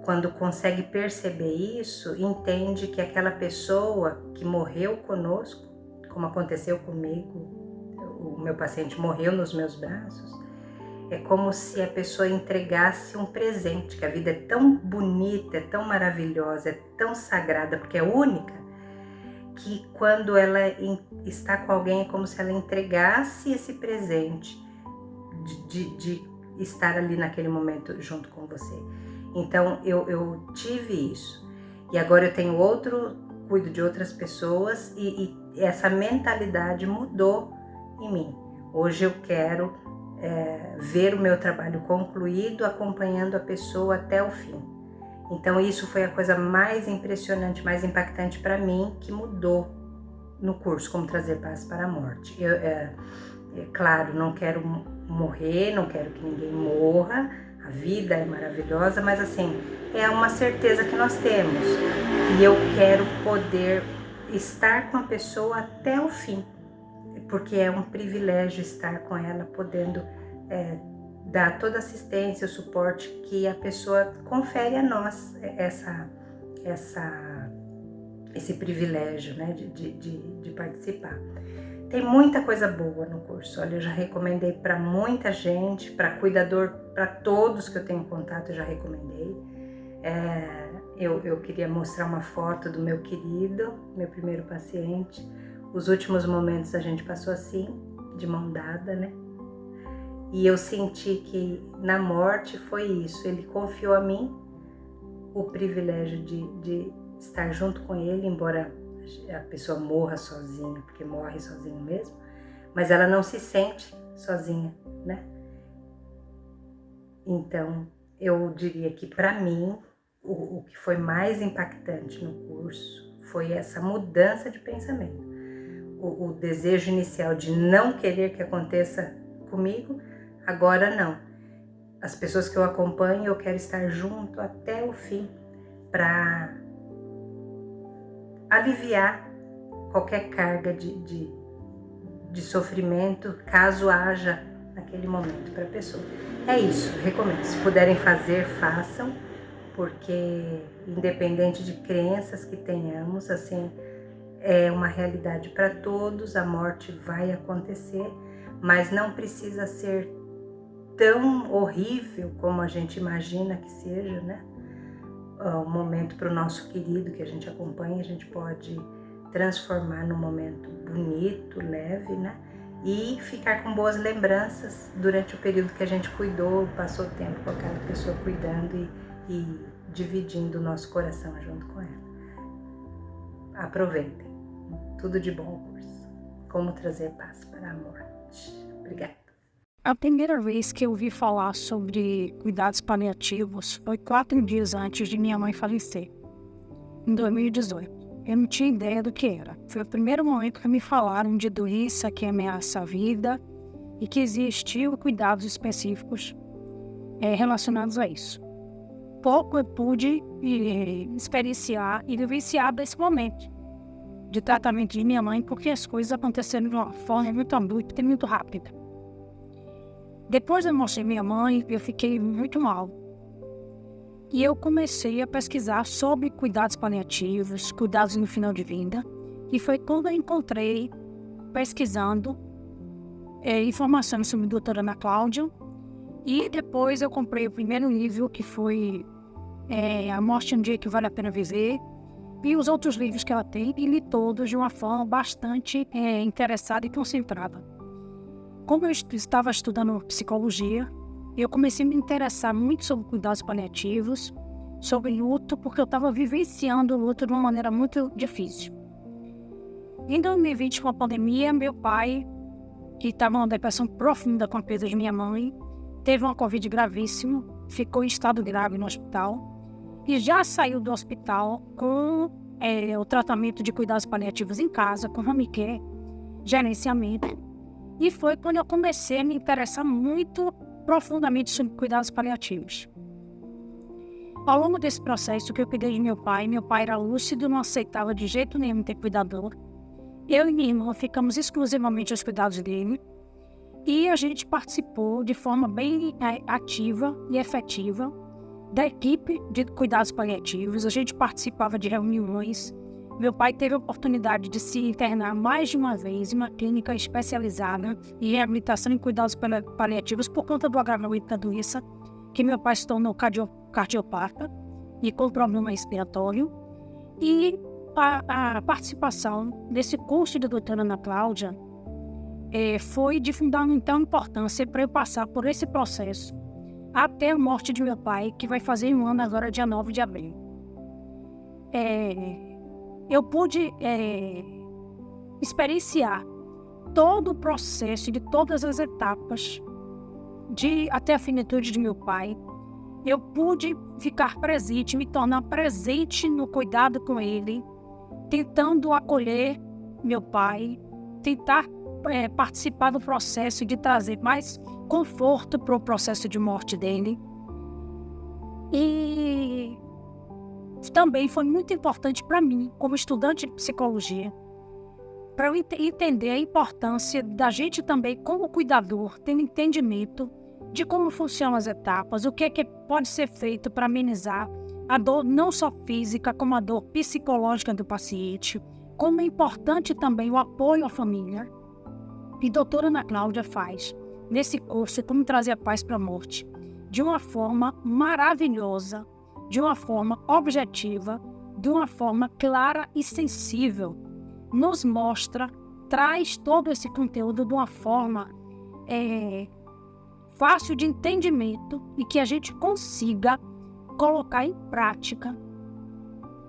quando consegue perceber isso, entende que aquela pessoa que morreu conosco, como aconteceu comigo, o meu paciente morreu nos meus braços, é como se a pessoa entregasse um presente, que a vida é tão bonita, é tão maravilhosa, é tão sagrada, porque é única, que quando ela está com alguém é como se ela entregasse esse presente de estar ali naquele momento junto com você. Então eu tive isso. E agora eu tenho cuido de outras pessoas e essa mentalidade mudou em mim. Hoje eu quero ver o meu trabalho concluído, acompanhando a pessoa até o fim. Então isso foi a coisa mais impressionante, mais impactante para mim, que mudou no curso, como trazer paz para a morte. Claro, não quero morrer, não quero que ninguém morra, a vida é maravilhosa, mas assim, é uma certeza que nós temos. E eu quero poder estar com a pessoa até o fim, porque é um privilégio estar com ela, podendo dar toda a assistência, o suporte que a pessoa confere a nós, esse privilégio, né, de participar. Tem muita coisa boa no curso. Olha, eu já recomendei para muita gente, para cuidador, para todos que eu tenho contato, eu já recomendei. Eu queria mostrar uma foto do meu querido, meu primeiro paciente. Os últimos momentos a gente passou assim, de mão dada, né? E eu senti que na morte foi isso. Ele confiou a mim o privilégio de estar junto com ele, embora a pessoa morra sozinha, porque morre sozinho mesmo, mas ela não se sente sozinha, né? Então, eu diria que para mim, o que foi mais impactante no curso foi essa mudança de pensamento. O desejo inicial de não querer que aconteça comigo, agora não. As pessoas que eu acompanho, eu quero estar junto até o fim para aliviar qualquer carga de sofrimento, caso haja naquele momento para a pessoa. É isso, recomendo. Se puderem fazer, façam, porque independente de crenças que tenhamos, assim, é uma realidade para todos, a morte vai acontecer, mas não precisa ser tão horrível como a gente imagina que seja, né? O momento para o nosso querido que a gente acompanha, a gente pode transformar num momento bonito, leve, né? E ficar com boas lembranças durante o período que a gente cuidou, passou tempo com aquela pessoa cuidando e dividindo o nosso coração junto com ela. Aproveitem. Tudo de bom o curso. Como trazer paz para a morte. Obrigada. A primeira vez que eu ouvi falar sobre cuidados paliativos foi 4 dias antes de minha mãe falecer, em 2018. Eu não tinha ideia do que era. Foi o primeiro momento que me falaram de doença que ameaça a vida e que existiam cuidados específicos relacionados a isso. Pouco eu pude experienciar e vivenciar desse momento de tratamento de minha mãe, porque as coisas aconteceram de uma forma muito abrupta e muito rápida. Depois eu mostrei minha mãe, eu fiquei muito mal. E eu comecei a pesquisar sobre cuidados paliativos, cuidados no final de vida. E foi quando eu encontrei, pesquisando, informações sobre a doutora Ana Cláudia. E depois eu comprei o primeiro livro, que foi A Morte um Dia que Vale a Pena Viver. E os outros livros que ela tem, e li todos de uma forma bastante interessada e concentrada. Como eu estava estudando psicologia, eu comecei a me interessar muito sobre cuidados paliativos, sobre luto, porque eu estava vivenciando o luto de uma maneira muito difícil. Em 2020, com a pandemia, meu pai, que estava numa depressão profunda com a perda de minha mãe, teve uma Covid gravíssima, ficou em estado grave no hospital, e já saiu do hospital com o tratamento de cuidados paliativos em casa, com home care, gerenciamento. E foi quando eu comecei a me interessar muito profundamente sobre cuidados paliativos. Ao longo desse processo que eu cuidei de meu pai era lúcido, não aceitava de jeito nenhum ter cuidador. Eu e minha irmã ficamos exclusivamente aos cuidados dele e a gente participou de forma bem ativa e efetiva da equipe de cuidados paliativos. A gente participava de reuniões. Meu pai teve a oportunidade de se internar mais de uma vez em uma clínica especializada em reabilitação em cuidados paliativos por conta do agravamento da doença, que meu pai se tornou cardiopata e com problema respiratório. E a participação desse curso de doutora Ana Cláudia foi de fundamental importância para eu passar por esse processo até a morte de meu pai, que vai fazer 1 ano agora, dia 9 de abril. Eu pude experienciar todo o processo de todas as etapas até a finitude de meu pai. Eu pude ficar presente, me tornar presente no cuidado com ele, tentando acolher meu pai, tentar participar do processo de trazer mais conforto para o processo de morte dele. E também foi muito importante para mim, como estudante de psicologia, para eu entender a importância da gente também, como cuidador, ter um entendimento de como funcionam as etapas, o que pode ser feito para amenizar a dor não só física, como a dor psicológica do paciente, como é importante também o apoio à família. E a doutora Ana Cláudia faz nesse curso Como Trazer a Paz para a Morte, de uma forma maravilhosa, de uma forma objetiva, de uma forma clara e sensível. Nos mostra, traz todo esse conteúdo de uma forma fácil de entendimento e que a gente consiga colocar em prática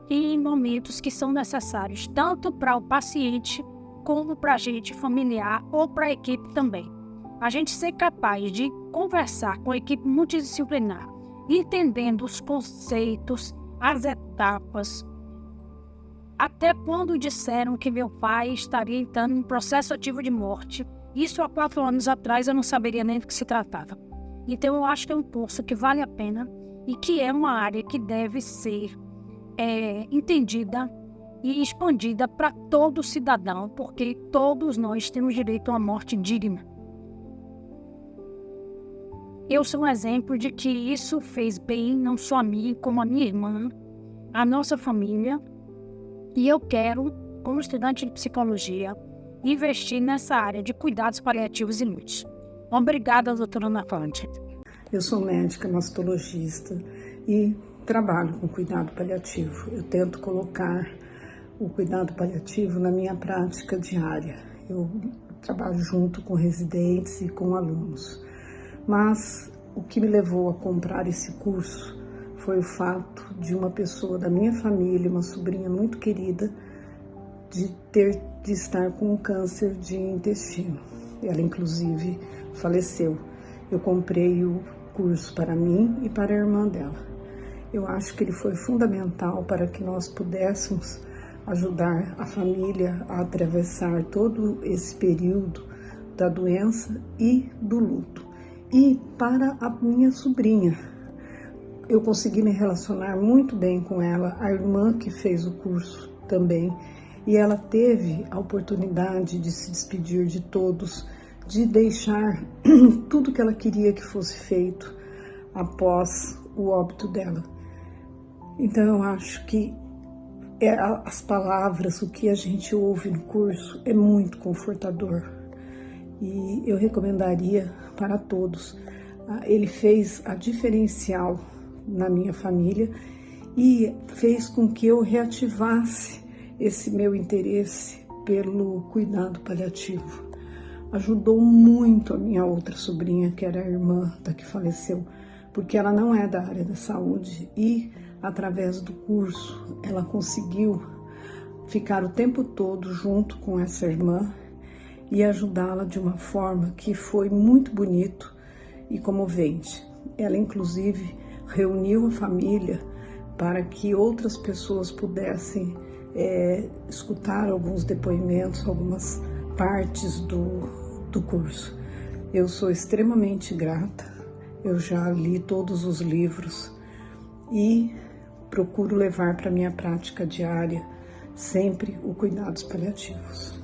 em momentos que são necessários, tanto para o paciente como para a gente familiar ou para a equipe também. A gente ser capaz de conversar com a equipe multidisciplinar, entendendo os conceitos, as etapas. Até quando disseram que meu pai estaria entrando em processo ativo de morte, isso há 4 anos atrás eu não saberia nem do que se tratava. Então eu acho que é um curso que vale a pena e que é uma área que deve ser entendida e expandida para todo cidadão, porque todos nós temos direito a uma morte digna. Eu sou um exemplo de que isso fez bem não só a mim, como a minha irmã, a nossa família, e eu quero, como estudante de psicologia, investir nessa área de cuidados paliativos e lutos. Obrigada, doutora Ana Cláudia. Eu sou médica mastologista e trabalho com cuidado paliativo. Eu tento colocar o cuidado paliativo na minha prática diária. Eu trabalho junto com residentes e com alunos. Mas o que me levou a comprar esse curso foi o fato de uma pessoa da minha família, uma sobrinha muito querida, de estar com um câncer de intestino. Ela, inclusive, faleceu. Eu comprei o curso para mim e para a irmã dela. Eu acho que ele foi fundamental para que nós pudéssemos ajudar a família a atravessar todo esse período da doença e do luto. E para a minha sobrinha, eu consegui me relacionar muito bem com ela, a irmã que fez o curso também, e ela teve a oportunidade de se despedir de todos, de deixar tudo que ela queria que fosse feito após o óbito dela. Então eu acho que as palavras, o que a gente ouve no curso é muito confortador e eu recomendaria para todos. Ele fez a diferencial na minha família e fez com que eu reativasse esse meu interesse pelo cuidado paliativo. Ajudou muito a minha outra sobrinha, que era a irmã da que faleceu, porque ela não é da área da saúde e, através do curso, ela conseguiu ficar o tempo todo junto com essa irmã e ajudá-la de uma forma que foi muito bonito e comovente. Ela, inclusive, reuniu a família para que outras pessoas pudessem escutar alguns depoimentos, algumas partes do curso. Eu sou extremamente grata, eu já li todos os livros e procuro levar para minha prática diária sempre o cuidados paliativos.